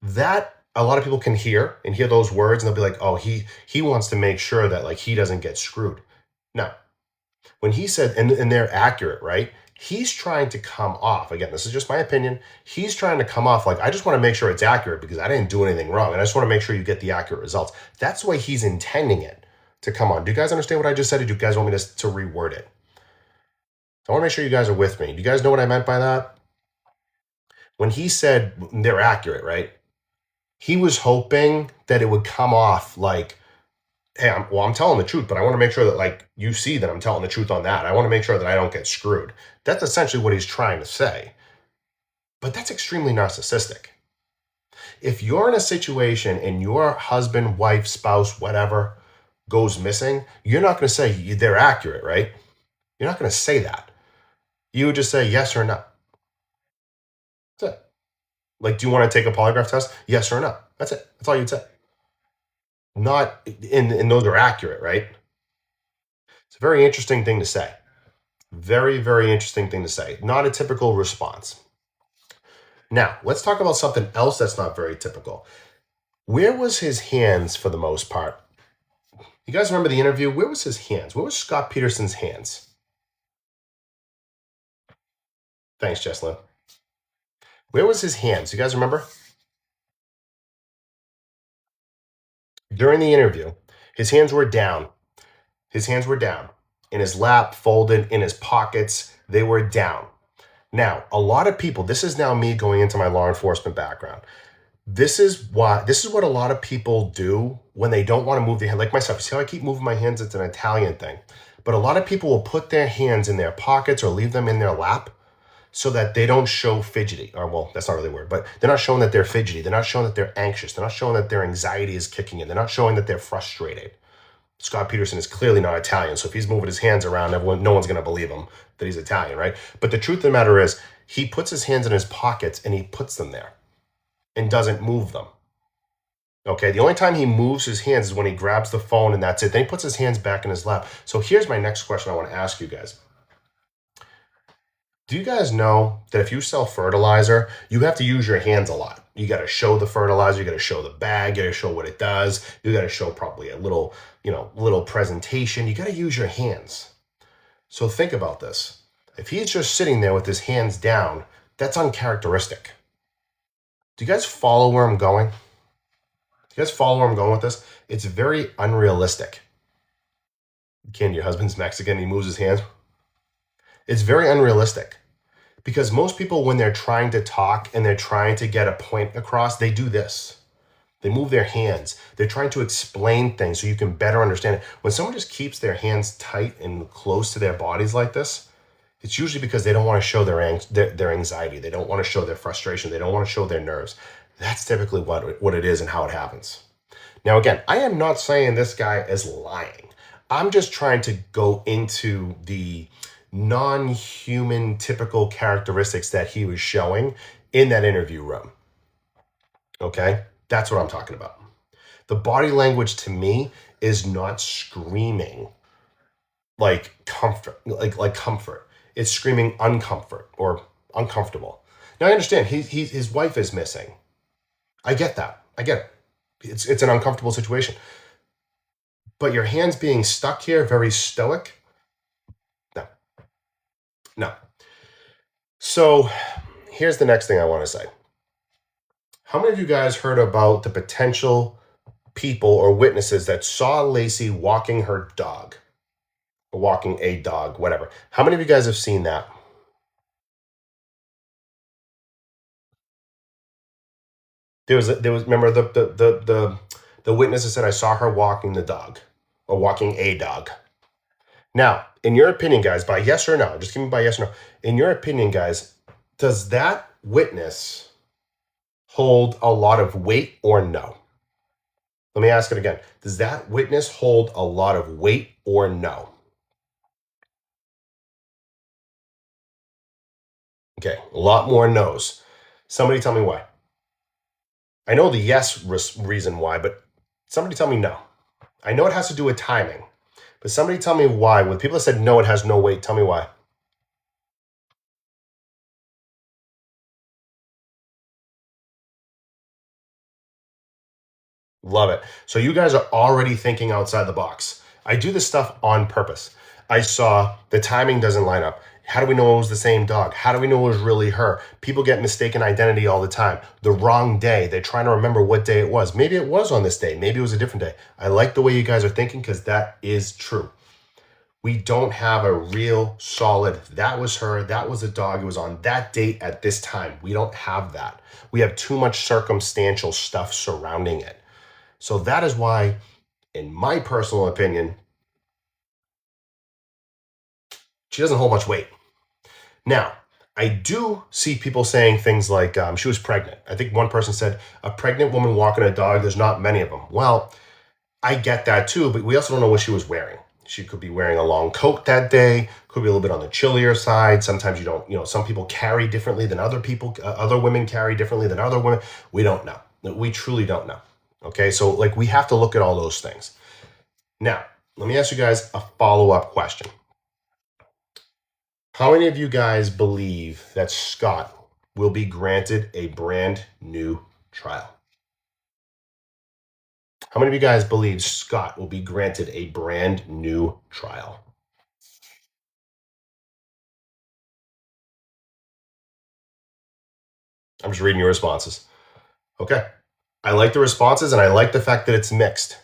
That a lot of people can hear those words, and they'll be like, oh, he wants to make sure that like he doesn't get screwed. No, when he said, and they're accurate, right? He's trying to come off, again, this is just my opinion. He's trying to come off like, I just want to make sure it's accurate because I didn't do anything wrong. And I just want to make sure you get the accurate results. That's the way he's intending it to come on. Do you guys understand what I just said? Or do you guys want me to reword it? I want to make sure you guys are with me. Do you guys know what I meant by that? When he said they're accurate, right? He was hoping that it would come off like, hey, I'm telling the truth, but I want to make sure that like you see that I'm telling the truth on that. I want to make sure that I don't get screwed. That's essentially what he's trying to say. But that's extremely narcissistic. If you're in a situation and your husband, wife, spouse, whatever goes missing, you're not going to say they're accurate, right? You're not going to say that. You would just say yes or no. That's it. Like, do you want to take a polygraph test? Yes or no. That's it. That's all you'd say. Not, and those are accurate, right? It's a very interesting thing to say. Very, very interesting thing to say. Not a typical response. Now, let's talk about something else that's not very typical. Where was his hands for the most part? You guys remember the interview? Where was his hands? Where was Scott Peterson's hands? Thanks, Jesslyn. Where was his hands? You guys remember? During the interview, his hands were down. His hands were down. In his lap, folded, in his pockets, they were down. Now, a lot of people, this is now me going into my law enforcement background. This is what a lot of people do when they don't want to move their hand. Like myself, you see how I keep moving my hands? It's an Italian thing. But a lot of people will put their hands in their pockets or leave them in their lap so that they don't show fidgety. Or, well, that's not really a word, but they're not showing that they're fidgety. They're not showing that they're anxious. They're not showing that their anxiety is kicking in. They're not showing that they're frustrated. Scott Peterson is clearly not Italian, so if he's moving his hands around, no one's going to believe him that he's Italian, right? But the truth of the matter is, he puts his hands in his pockets and he puts them there and doesn't move them. Okay, the only time he moves his hands is when he grabs the phone and that's it. Then he puts his hands back in his lap. So here's my next question I want to ask you guys. Do you guys know that if you sell fertilizer, you have to use your hands a lot? You got to show the fertilizer, you got to show the bag, you got to show what it does, you got to show probably a little, little presentation. You got to use your hands. So think about this. If he's just sitting there with his hands down, that's uncharacteristic. Do you guys follow where I'm going? Do you guys follow where I'm going with this? It's very unrealistic. Ken, your husband's Mexican, he moves his hands. It's very unrealistic because most people, when they're trying to talk and they're trying to get a point across, they do this. They move their hands. They're trying to explain things so you can better understand it. When someone just keeps their hands tight and close to their bodies like this, it's usually because they don't want to show their anxiety. They don't want to show their frustration. They don't want to show their nerves. That's typically what it is and how it happens. Now, again, I am not saying this guy is lying. I'm just trying to go into the non-human typical characteristics that he was showing in that interview room. Okay? That's what I'm talking about. The body language to me is not screaming like comfort, like comfort. It's screaming uncomfort or uncomfortable. Now I understand his wife is missing. I get that. I get it. It's an uncomfortable situation. But your hands being stuck here, very stoic. No. No. So here's the next thing I want to say. How many of you guys heard about the potential people or witnesses that saw Laci walking her dog? Or walking a dog, whatever. How many of you guys have seen that? There was remember the witness that said I saw her walking the dog or walking a dog. Now, in your opinion, guys, by yes or no, just give me by yes or no. In your opinion, guys, does that witness hold a lot of weight or no? Let me ask it again. Does that witness hold a lot of weight or no? Okay, a lot more no's. Somebody tell me why. I know the yes reason why, but Somebody tell me no. I know it has to do with timing, but somebody tell me why. With people that said no, it has no weight, tell me why. Love it. So you guys are already thinking outside the box. I do this stuff on purpose. I saw the timing doesn't line up. How do we know it was the same dog? How do we know it was really her? People get mistaken identity all the time. The wrong day. They're trying to remember what day it was. Maybe it was on this day. Maybe it was a different day. I like the way you guys are thinking because that is true. We don't have a real solid, that was her, that was a dog, it was on that date at this time. We don't have that. We have too much circumstantial stuff surrounding it. So that is why, in my personal opinion, she doesn't hold much weight. Now, I do see people saying things like she was pregnant. I think one person said, a pregnant woman walking a dog, there's not many of them. Well, I get that too, but we also don't know what she was wearing. She could be wearing a long coat that day, could be a little bit on the chillier side. Sometimes you don't, some people carry differently than other people, other women carry differently than other women. We don't know. We truly don't know. Okay, so we have to look at all those things. Now, let me ask you guys a follow-up question. How many of you guys believe that Scott will be granted a brand new trial? How many of you guys believe Scott will be granted a brand new trial? I'm just reading your responses. Okay. I like the responses and I like the fact that it's mixed.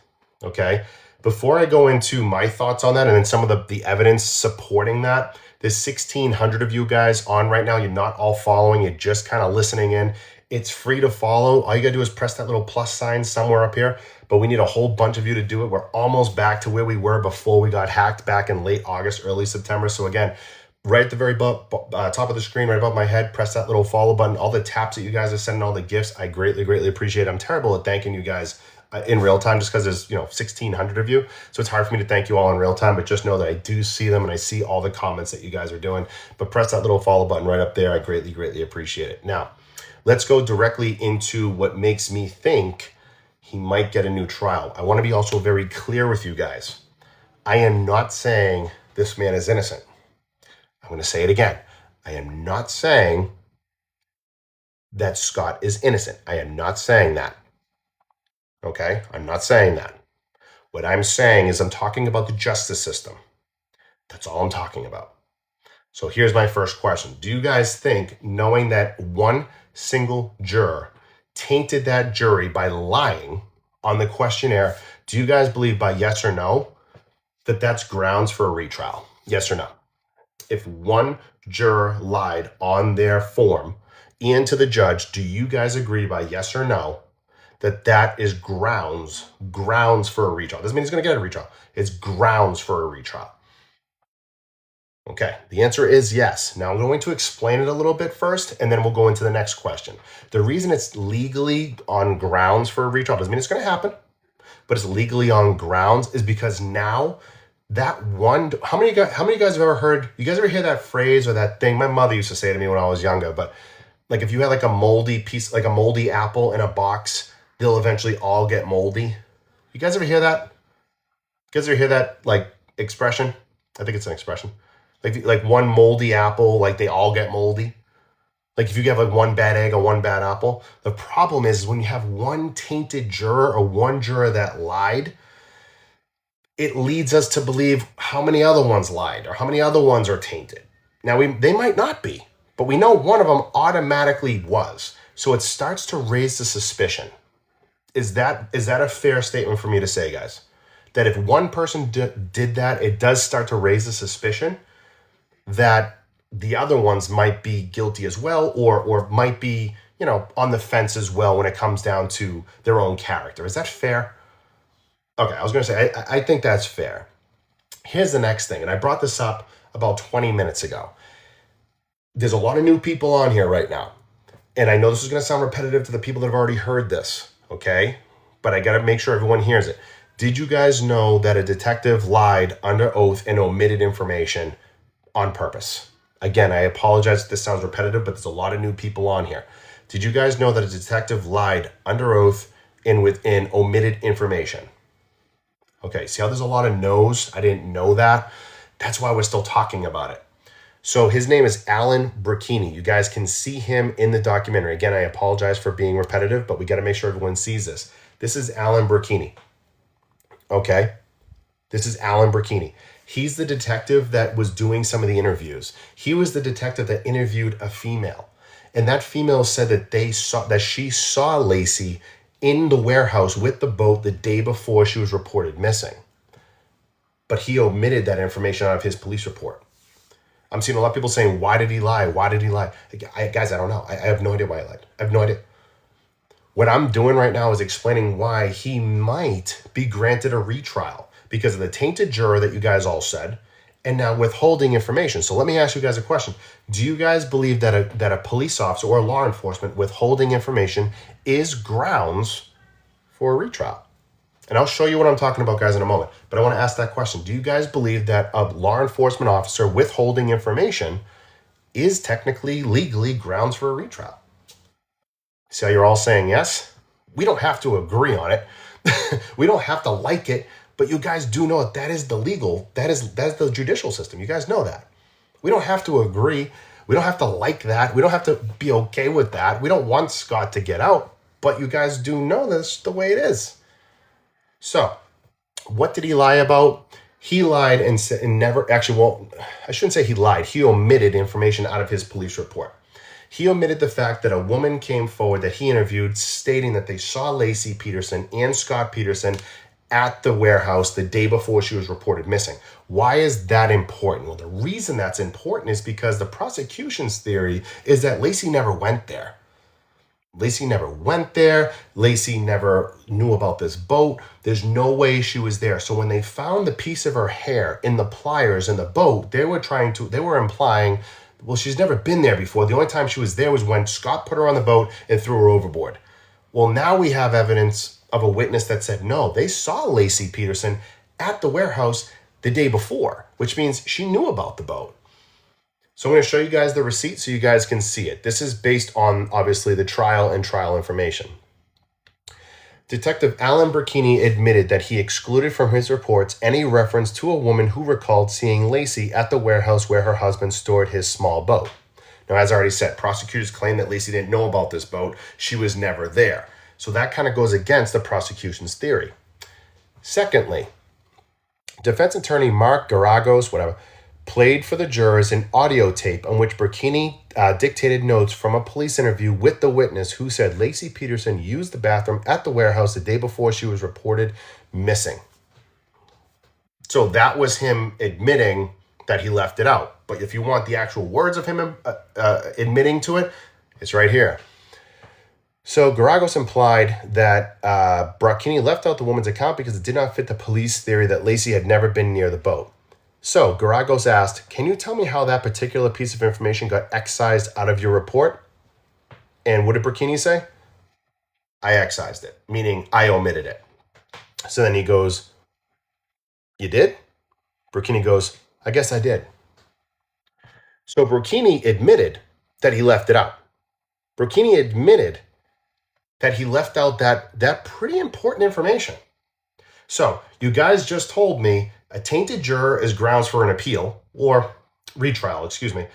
Okay. Before I go into my thoughts on that and then some of the evidence supporting that, there's 1,600 of you guys on right now. You're not all following. You're just kind of listening in. It's free to follow. All you got to do is press that little plus sign somewhere up here, but we need a whole bunch of you to do it. We're almost back to where we were before we got hacked back in late August, early September. So again, right at the very top of the screen, right above my head, press that little follow button. All the taps that you guys are sending, all the gifts, I greatly, greatly appreciate it. I'm terrible at thanking you guys in real time just because there's 1,600 of you. So it's hard for me to thank you all in real time, but just know that I do see them and I see all the comments that you guys are doing. But press that little follow button right up there. I greatly, greatly appreciate it. Now, let's go directly into what makes me think he might get a new trial. I want to be also very clear with you guys. I am not saying this man is innocent. I'm going to say it again. I am not saying that Scott is innocent. I am not saying that. Okay? I'm not saying that. What I'm saying is I'm talking about the justice system. That's all I'm talking about. So here's my first question. Do you guys think, knowing that one single juror tainted that jury by lying on the questionnaire, do you guys believe by yes or no that that's grounds for a retrial? Yes or no? If one juror lied on their form and to the judge, do you guys agree by yes or no that that is grounds for a retrial? Doesn't mean he's going to get a retrial. It's grounds for a retrial. Okay, the answer is yes. Now I'm going to explain it a little bit first, and then we'll go into the next question. The reason it's legally on grounds for a retrial doesn't mean it's going to happen, but it's legally on grounds is because now that one, how many of you guys have ever heard, you guys ever hear that phrase or that thing? My mother used to say to me when I was younger, but if you had a moldy piece, like a moldy apple in a box, they'll eventually all get moldy. You guys ever hear that? You guys ever hear that expression? I think it's an expression. Like one moldy apple, they all get moldy. If you have one bad egg or one bad apple. The problem is when you have one tainted juror or one juror that lied, it leads us to believe how many other ones lied or how many other ones are tainted. Now, they might not be, but we know one of them automatically was. So it starts to raise the suspicion. Is that a fair statement for me to say, guys? That if one person did that, it does start to raise the suspicion that the other ones might be guilty as well, or might be, on the fence as well when it comes down to their own character. Is that fair? Okay, I was going to say, I think that's fair. Here's the next thing, and I brought this up about 20 minutes ago. There's a lot of new people on here right now, and I know this is going to sound repetitive to the people that have already heard this, okay? But I got to make sure everyone hears it. Did you guys know that a detective lied under oath and omitted information on purpose? Again, I apologize if this sounds repetitive, but there's a lot of new people on here. Did you guys know that a detective lied under oath in omitted information. Okay, see how there's a lot of no's? I didn't know that. That's why we're still talking about it. So his name is Alan Brechini. You guys can see him in the documentary. Again, I apologize for being repetitive, but we got to make sure everyone sees this. This is Alan Brechini. Okay? This is Alan Brechini. He's the detective that was doing some of the interviews. He was the detective that interviewed a female. And that female said that she saw Laci in the warehouse with the boat the day before she was reported missing. But he omitted that information out of his police report. I'm seeing a lot of people saying, why did he lie? Why did he lie? Guys, I don't know. I have no idea why he lied. I have no idea. What I'm doing right now is explaining why he might be granted a retrial because of the tainted juror that you guys all said, and now withholding information. So let me ask you guys a question. Do you guys believe that a police officer or law enforcement withholding information is grounds for a retrial? And I'll show you what I'm talking about, guys, in a moment. But I want to ask that question. Do you guys believe that a law enforcement officer withholding information is technically, legally grounds for a retrial? See how you're all saying yes? We don't have to agree on it. We don't have to like it. But you guys do know that is the legal, that's the judicial system. You guys know that. We don't have to agree. We don't have to like that. We don't have to be okay with that. We don't want Scott to get out. But you guys do know this the way it is. So, what did he lie about? He lied and never, actually, well, I shouldn't say he lied. He omitted information out of his police report. He omitted the fact that a woman came forward that he interviewed stating that they saw Laci Peterson and Scott Peterson at the warehouse the day before she was reported missing. Why is that important? Well, the reason that's important is because the prosecution's theory is that Laci never went there. Laci never went there. Laci never knew about this boat. There's no way she was there. So when they found the piece of her hair in the pliers in the boat, they were implying, well, she's never been there before. The only time she was there was when Scott put her on the boat and threw her overboard. Well, now we have evidence of a witness that said, no, they saw Laci Peterson at the warehouse the day before, which means she knew about the boat. So I'm going to show you guys the receipt so you guys can see it. This is based on, obviously, the trial and trial information. Detective Alan Brechini admitted that he excluded from his reports any reference to a woman who recalled seeing Laci at the warehouse where her husband stored his small boat. Now, as I already said, prosecutors claim that Laci didn't know about this boat. She was never there. So that kind of goes against the prosecution's theory. Secondly, defense attorney Mark Garagos, played for the jurors an audio tape on which Brechini dictated notes from a police interview with the witness who said Laci Peterson used the bathroom at the warehouse the day before she was reported missing. So that was him admitting that he left it out. But if you want the actual words of him admitting to it, it's right here. So Garagos implied that Brechini left out the woman's account because it did not fit the police theory that Laci had never been near the boat. So Garagos asked, can you tell me how that particular piece of information got excised out of your report? And what did Brechini say? I excised it, meaning I omitted it. So then he goes, you did? Brechini goes, I guess I did. So Brechini admitted that he left it out. Brechini admitted that he left out that pretty important information. So you guys just told me a tainted juror is grounds for an appeal or retrial, excuse me.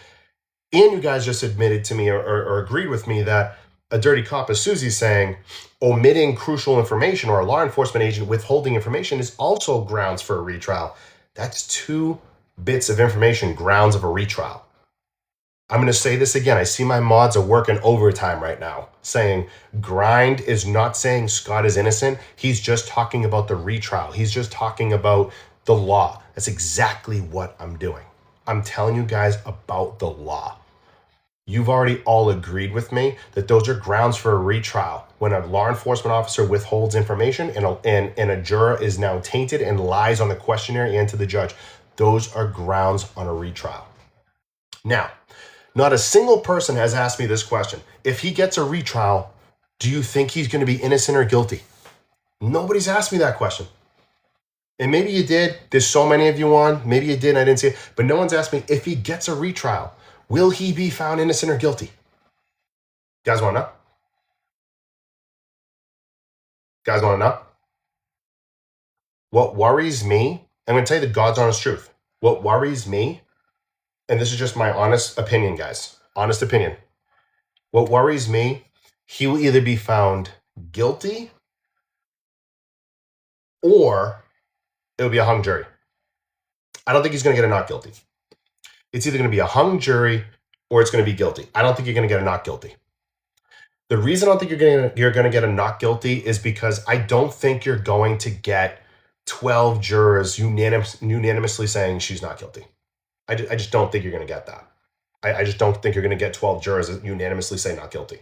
And you guys just admitted to me or agreed with me that a dirty cop, as Susie's saying, omitting crucial information or a law enforcement agent withholding information is also grounds for a retrial. That's 2 bits of information, grounds of a retrial. I'm going to say this again. I see my mods are working overtime right now, saying grind is not saying Scott is innocent. He's just talking about the retrial. He's just talking about the law. That's exactly what I'm doing. I'm telling you guys about the law. You've already all agreed with me that those are grounds for a retrial. When a law enforcement officer withholds information and a juror is now tainted and lies on the questionnaire and to the judge, those are grounds on a retrial. Now, not a single person has asked me this question. If he gets a retrial, do you think he's going to be innocent or guilty? Nobody's asked me that question. And maybe you did. There's so many of you on. Maybe you did and I didn't see it. But no one's asked me, if he gets a retrial, will he be found innocent or guilty? You guys want to know? Guys want to know? What worries me, I'm going to tell you the God's honest truth. What worries me, and this is just my honest opinion, guys, honest opinion. What worries me, he will either be found guilty or it'll be a hung jury. I don't think he's going to get a not guilty. It's either going to be a hung jury or it's going to be guilty. I don't think you're going to get a not guilty. The reason I don't think you're going to get a not guilty is because I don't think you're going to get 12 jurors unanimously saying she's not guilty. I just don't think you're going to get that. I just don't think you're going to get 12 jurors that unanimously say not guilty.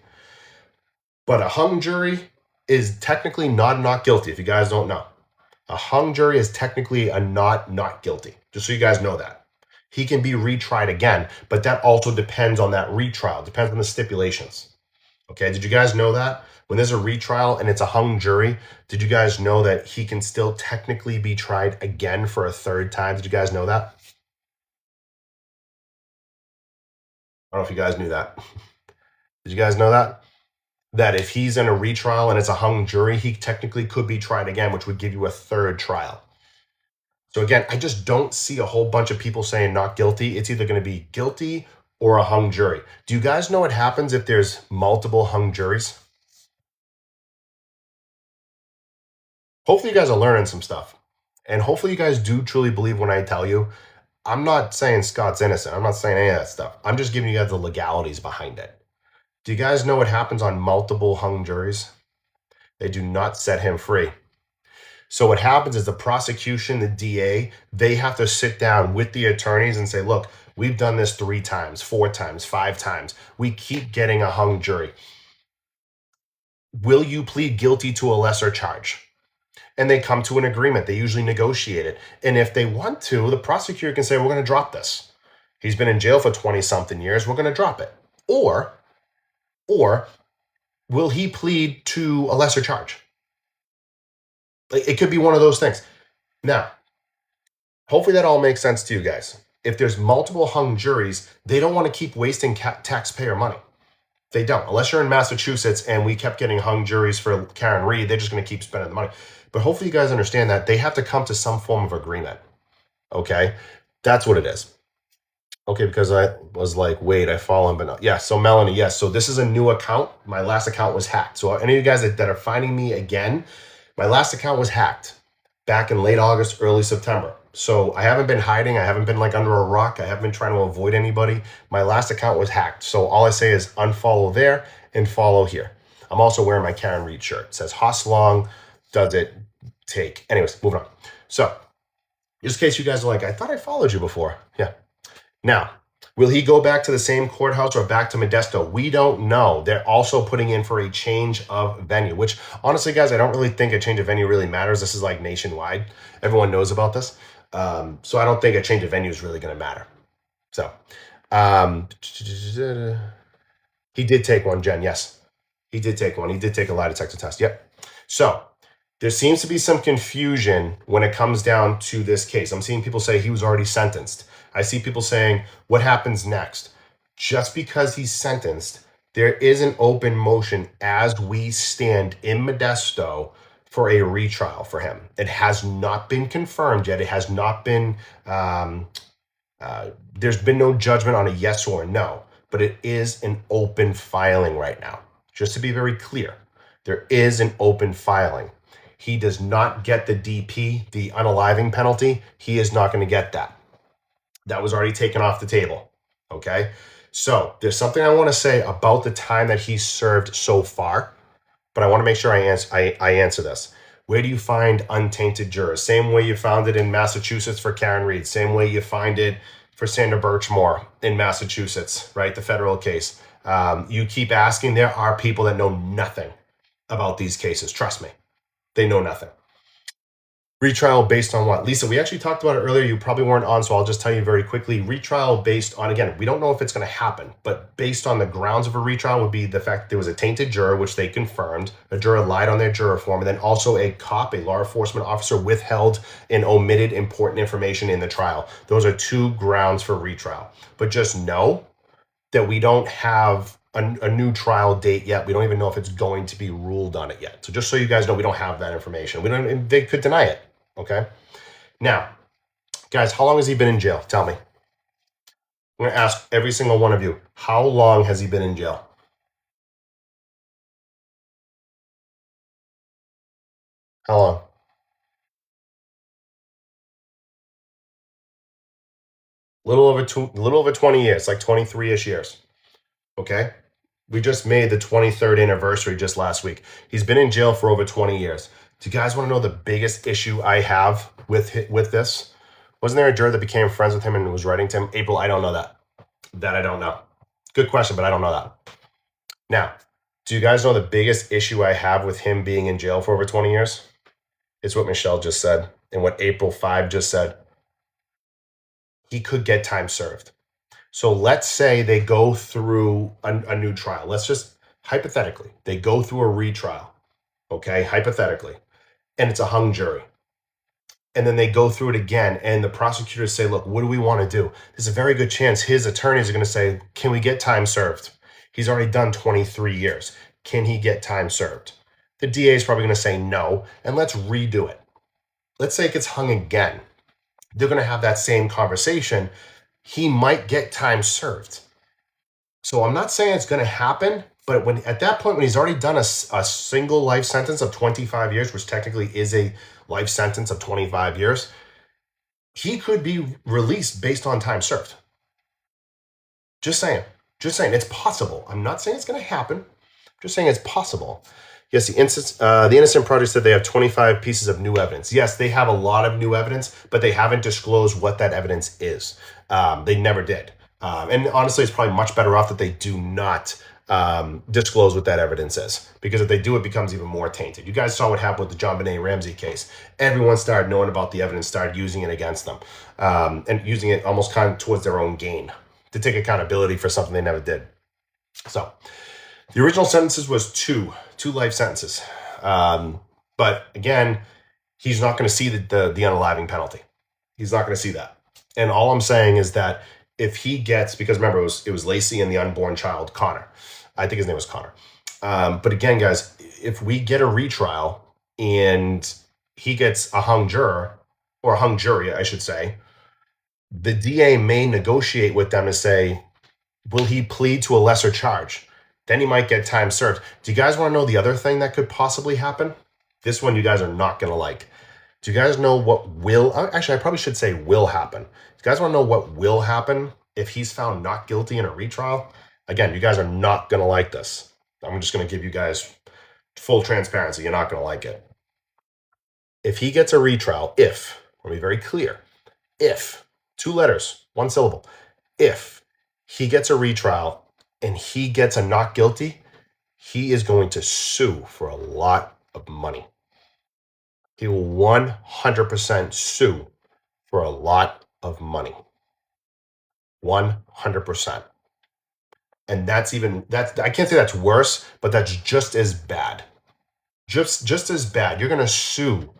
But a hung jury is technically not guilty, if you guys don't know. A hung jury is technically a not guilty, just so you guys know that. He can be retried again, but that also depends on that retrial, depends on the stipulations. Okay, did you guys know that? When there's a retrial and it's a hung jury, did you guys know that he can still technically be tried again for a third time? Did you guys know that? I don't know if you guys knew that. Did you guys know that? That if he's in a retrial and it's a hung jury, he technically could be tried again, which would give you a third trial. So again, I just don't see a whole bunch of people saying not guilty. It's either going to be guilty or a hung jury. Do you guys know what happens if there's multiple hung juries? Hopefully you guys are learning some stuff. And hopefully you guys do truly believe when I tell you. I'm not saying Scott's innocent. I'm not saying any of that stuff. I'm just giving you guys the legalities behind it. Do you guys know what happens on multiple hung juries? They do not set him free. So what happens is the prosecution, the DA, they have to sit down with the attorneys and say, look, we've done this 3 times, 4 times, 5 times. We keep getting a hung jury. Will you plead guilty to a lesser charge? And they come to an agreement. They usually negotiate it. And if they want to, the prosecutor can say, we're going to drop this. He's been in jail for 20-something years. We're going to drop it. Or will he plead to a lesser charge? It could be one of those things. Now, hopefully that all makes sense to you guys. If there's multiple hung juries, they don't want to keep wasting taxpayer money. They don't. Unless you're in Massachusetts and we kept getting hung juries for Karen Read, they're just going to keep spending the money. But hopefully you guys understand that they have to come to some form of agreement. Okay? That's what it is. Okay, because I was like, wait, I follow him, but no. Yeah, so Melanie, yes. So this is a new account. My last account was hacked. So any of you guys that are finding me again, my last account was hacked back in late August, early September. So I haven't been hiding. I haven't been like under a rock. I haven't been trying to avoid anybody. My last account was hacked. So all I say is unfollow there and follow here. I'm also wearing my Karen Read shirt. It says, how long does it take? Anyways, moving on. So just in case you guys are like, I thought I followed you before. Yeah. Now, will he go back to the same courthouse or back to Modesto? We don't know. They're also putting in for a change of venue, which honestly, guys, I don't really think a change of venue really matters. This is like nationwide. Everyone knows about this. So I don't think a change of venue is really going to matter. So he did take one, Jen. Yes, he did take one. He did take a lie detector test. Yep. So there seems to be some confusion when it comes down to this case. I'm seeing people say he was already sentenced. I see people saying, what happens next? Just because he's sentenced, there is an open motion as we stand in Modesto for a retrial for him. It has not been confirmed yet. It has not been, there's been no judgment on a yes or a no, but it is an open filing right now. Just to be very clear, there is an open filing. He does not get the DP, the unaliving penalty. He is not going to get that. That was already taken off the table. Okay. So there's something I want to say about the time that he's served so far, but I want to make sure I answer this. Where do you find untainted jurors? Same way you found it in Massachusetts for Karen Read. Same way you find it for Sandra Birchmore in Massachusetts, right? The federal case. You keep asking, there are people that know nothing about these cases. Trust me, they know nothing. Retrial based on what? Lisa, we actually talked about it earlier. You probably weren't on, so I'll just tell you very quickly. Retrial based on, again, we don't know if it's going to happen, but based on the grounds of a retrial would be the fact that there was a tainted juror, which they confirmed. A juror lied on their juror form, and then also a cop, a law enforcement officer, withheld and omitted important information in the trial. Those are 2 grounds for retrial. But just know that we don't have a new trial date yet. We don't even know if it's going to be ruled on it yet. So just so you guys know, we don't have that information. We don't. They could deny it. Okay. Now, guys, how long has he been in jail? Tell me. I'm going to ask every single one of you. How long has he been in jail? How long? Little over 20 years, like 23-ish years. Okay. We just made the 23rd anniversary just last week. He's been in jail for over 20 years. Do you guys want to know the biggest issue I have with this? Wasn't there a juror that became friends with him and was writing to him? April, I don't know that. That I don't know. Good question, but I don't know that. Now, do you guys know the biggest issue I have with him being in jail for over 20 years? It's what Michelle just said and what April 5 just said. He could get time served. So let's say they go through a new trial. Let's just hypothetically, they go through a retrial, okay, hypothetically, and it's a hung jury. And then they go through it again, and the prosecutors say, look, what do we want to do? There's a very good chance his attorneys are going to say, can we get time served? He's already done 23 years. Can he get time served? The DA is probably going to say no, and let's redo it. Let's say it gets hung again. They're going to have that same conversation. He might get time served. So I'm not saying it's going to happen, but at that point, when he's already done a single life sentence of 25 years, which technically is a life sentence of 25 years, he could be released based on time served. Just saying, it's possible. I'm not saying it's going to happen. Just saying it's possible. Yes, the Innocent Project said they have 25 pieces of new evidence. Yes, they have a lot of new evidence, but they haven't disclosed what that evidence is. They never did. And honestly, it's probably much better off that they do not disclose what that evidence is, because if they do, it becomes even more tainted. You guys saw what happened with the JonBenét Ramsey case. Everyone started knowing about the evidence, started using it against them, and using it almost kind of towards their own gain to take accountability for something they never did. So the original sentences was two life sentences. But again, he's not going to see the unaliving penalty. He's not going to see that. And all I'm saying is that if he gets, because remember, it was Lacey and the unborn child, Connor. I think his name was Connor. But again, guys, if we get a retrial and he gets a hung juror, or a hung jury, I should say, the DA may negotiate with them to say, will he plead to a lesser charge? Then he might get time served. Do you guys want to know the other thing that could possibly happen? This one you guys are not going to like. Do you guys know what will, actually I probably should say will happen. Do you guys want to know what will happen if he's found not guilty in a retrial? Again, you guys are not going to like this. I'm just going to give you guys full transparency. You're not going to like it. If he gets a retrial, let me be very clear, if, 2 letters, 1 syllable, if he gets a retrial and he gets a not guilty, he is going to sue for a lot of money. He will 100% sue for a lot of money. 100%. And I can't say that's worse, but that's just as bad. Just as bad. You're going to sue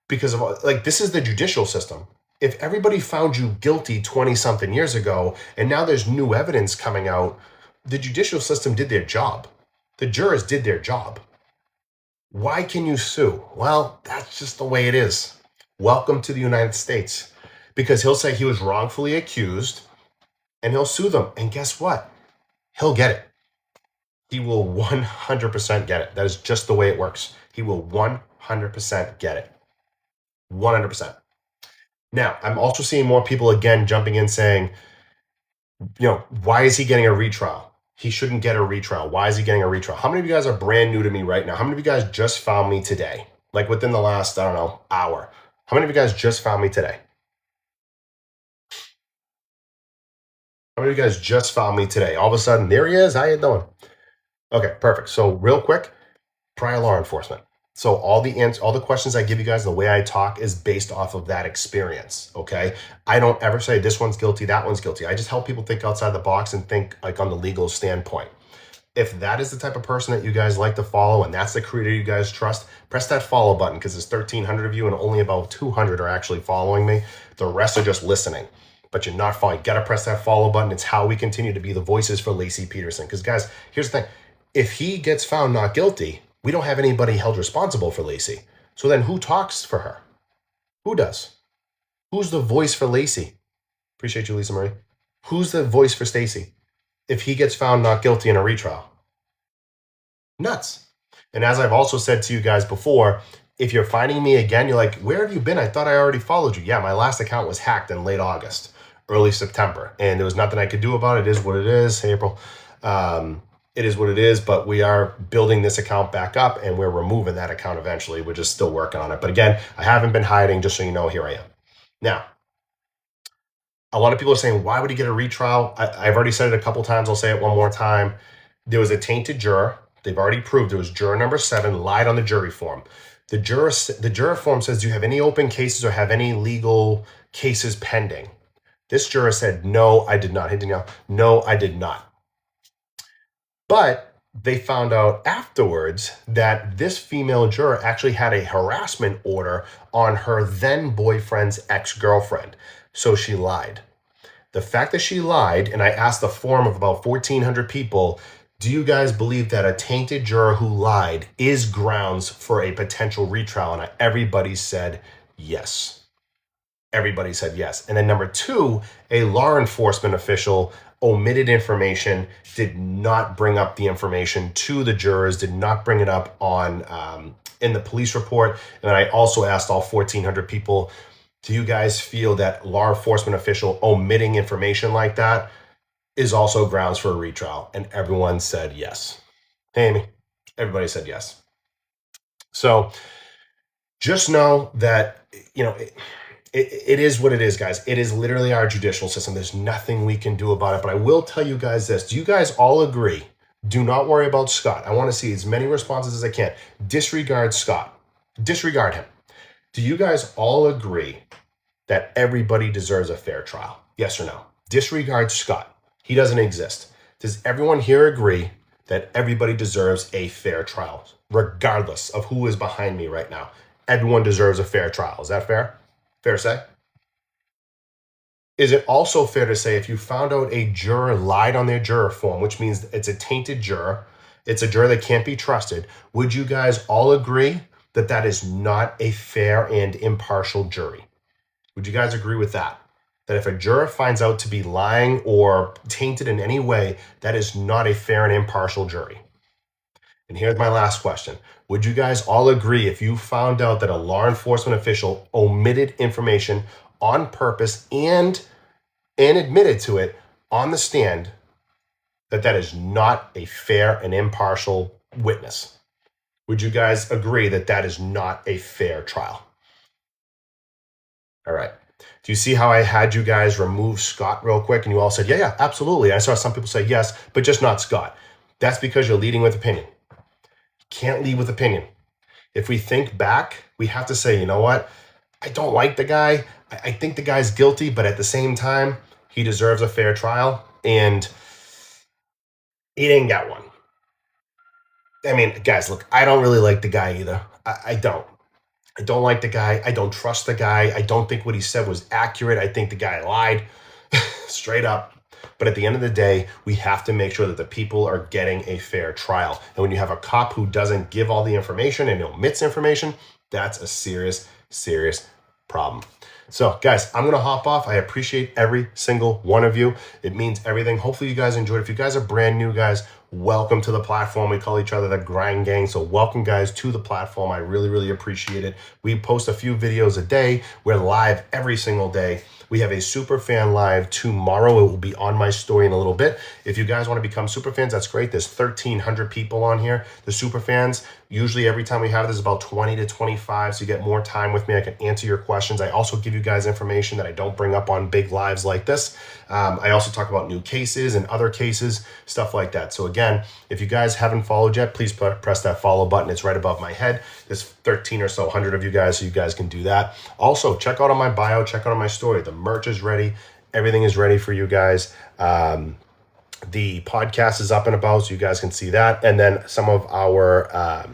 because of, like, this is the judicial system. If everybody found you guilty 20 something years ago, and now there's new evidence coming out, the judicial system did their job. The jurors did their job. Why can you sue? Well, that's just the way it is. Welcome to the United States. Because he'll say he was wrongfully accused, and he'll sue them. And guess what? He'll get it. He will 100% get it. That is just the way it works. He will 100% get it. 100%. Now, I'm also seeing more people again jumping in saying, why is he getting a retrial? He shouldn't get a retrial. Why is he getting a retrial? How many of you guys are brand new to me right now? How many of you guys just found me today? Like within the last, hour. How many of you guys just found me today? How many of you guys just found me today? All of a sudden, there he is. How you doing? Okay, perfect. So real quick, prior law enforcement. So all the questions I give you guys, the way I talk is based off of that experience, okay? I don't ever say this one's guilty, that one's guilty. I just help people think outside the box and think like on the legal standpoint. If that is the type of person that you guys like to follow and that's the creator you guys trust, press that follow button because there's 1,300 of you and only about 200 are actually following me. The rest are just listening. but you're not following. You got to press that follow button. It's how we continue to be the voices for Laci Peterson. Because guys, here's the thing. If he gets found not guilty, we don't have anybody held responsible for Laci. So then who talks for her? Who does? Who's the voice for Laci? Appreciate you, Lisa Marie. Who's the voice for Stacey if he gets found not guilty in a retrial? Nuts. And as I've also said to you guys before, if you're finding me again, you're like, where have you been? I thought I already followed you. Yeah, my last account was hacked in late August, early September, and there was nothing I could do about it. It is what it is. Hey, April. It is what it is, but we are building this account back up and we're removing that account eventually. We're just still working on it. But again, I haven't been hiding, just so you know, here I am. Now, a lot of people are saying, why would he get a retrial? I've already said it a couple times. I'll say it one more time. There was a tainted juror. They've already proved it was juror number 7 lied on the jury form. The juror form says, do you have any open cases or have any legal cases pending? This juror said, no, I did not. Hey, Danielle, no, I did not. But they found out afterwards that this female juror actually had a harassment order on her then boyfriend's ex-girlfriend. So she lied. The fact that she lied, and I asked the forum of about 1,400 people, do you guys believe that a tainted juror who lied is grounds for a potential retrial? And everybody said yes. Everybody said yes. And then number 2, a law enforcement official omitted information, did not bring up the information to the jurors, did not bring it up on in the police report. And then I also asked all 1,400 people, do you guys feel that law enforcement official omitting information like that is also grounds for a retrial? And everyone said yes. Hey, Amy, everybody said yes. So just know that, you know, it is what it is, guys. It is literally our judicial system. There's nothing we can do about it. But I will tell you guys this. Do you guys all agree? Do not worry about Scott. I want to see as many responses as I can. Disregard Scott. Disregard him. Do you guys all agree that everybody deserves a fair trial? Yes or no? Disregard Scott. He doesn't exist. Does everyone here agree that everybody deserves a fair trial, regardless of who is behind me right now? Everyone deserves a fair trial. Is that fair? Fair to say? Is it also fair to say if you found out a juror lied on their juror form, which means it's a tainted juror, it's a juror that can't be trusted, would you guys all agree that that is not a fair and impartial jury? Would you guys agree with that? That if a juror finds out to be lying or tainted in any way, that is not a fair and impartial jury? And here's my last question. Would you guys all agree if you found out that a law enforcement official omitted information on purpose and admitted to it on the stand, that that is not a fair and impartial witness? Would you guys agree that that is not a fair trial? All right. Do you see how I had you guys remove Scott real quick? And you all said, yeah, absolutely. I saw some people say yes, but just not Scott. That's because you're leading with opinion. Can't lead with opinion. If we think back, we have to say, you know what? I don't like the guy. I think the guy's guilty, but at the same time, he deserves a fair trial, and he didn't get one. I mean, guys, look, I don't really like the guy either. I don't. I don't like the guy. I don't trust the guy. I don't think what he said was accurate. I think the guy lied straight up. But at the end of the day, we have to make sure that the people are getting a fair trial. And when you have a cop who doesn't give all the information and omits information, that's a serious, serious problem. So guys, I'm going to hop off. I appreciate every single one of you. It means everything. Hopefully you guys enjoyed. If you guys are brand new, guys, welcome to the platform. We call each other the Grind Gang. So welcome guys to the platform. I really, really appreciate it. We post a few videos a day. We're live every single day. We have a super fan live tomorrow. It will be on my story in a little bit. If you guys want to become super fans, that's great. There's 1,300 people on here. The super fans, usually every time we have this, about 20 to 25. So you get more time with me. I can answer your questions. I also give you guys information that I don't bring up on big lives like this. I also talk about new cases and other cases, stuff like that. So again, if you guys haven't followed yet, please press that follow button. It's right above my head. There's 13 or so hundred of you guys, so you guys can do that. Also, check out on my bio, check out on my story. The merch is ready. Everything is ready for you guys. The podcast is up and about, so you guys can see that. And then some of our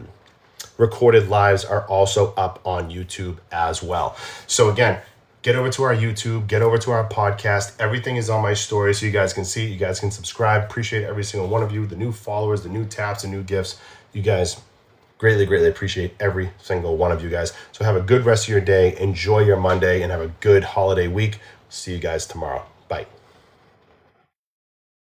recorded lives are also up on YouTube as well. So again, Get over to our YouTube, get over to our podcast. Everything is on my story so you guys can see. You guys can subscribe. Appreciate every single one of you, the new followers, the new taps, the new gifts. You guys greatly, greatly appreciate every single one of you guys. So have a good rest of your day. Enjoy your Monday and have a good holiday week. See you guys tomorrow.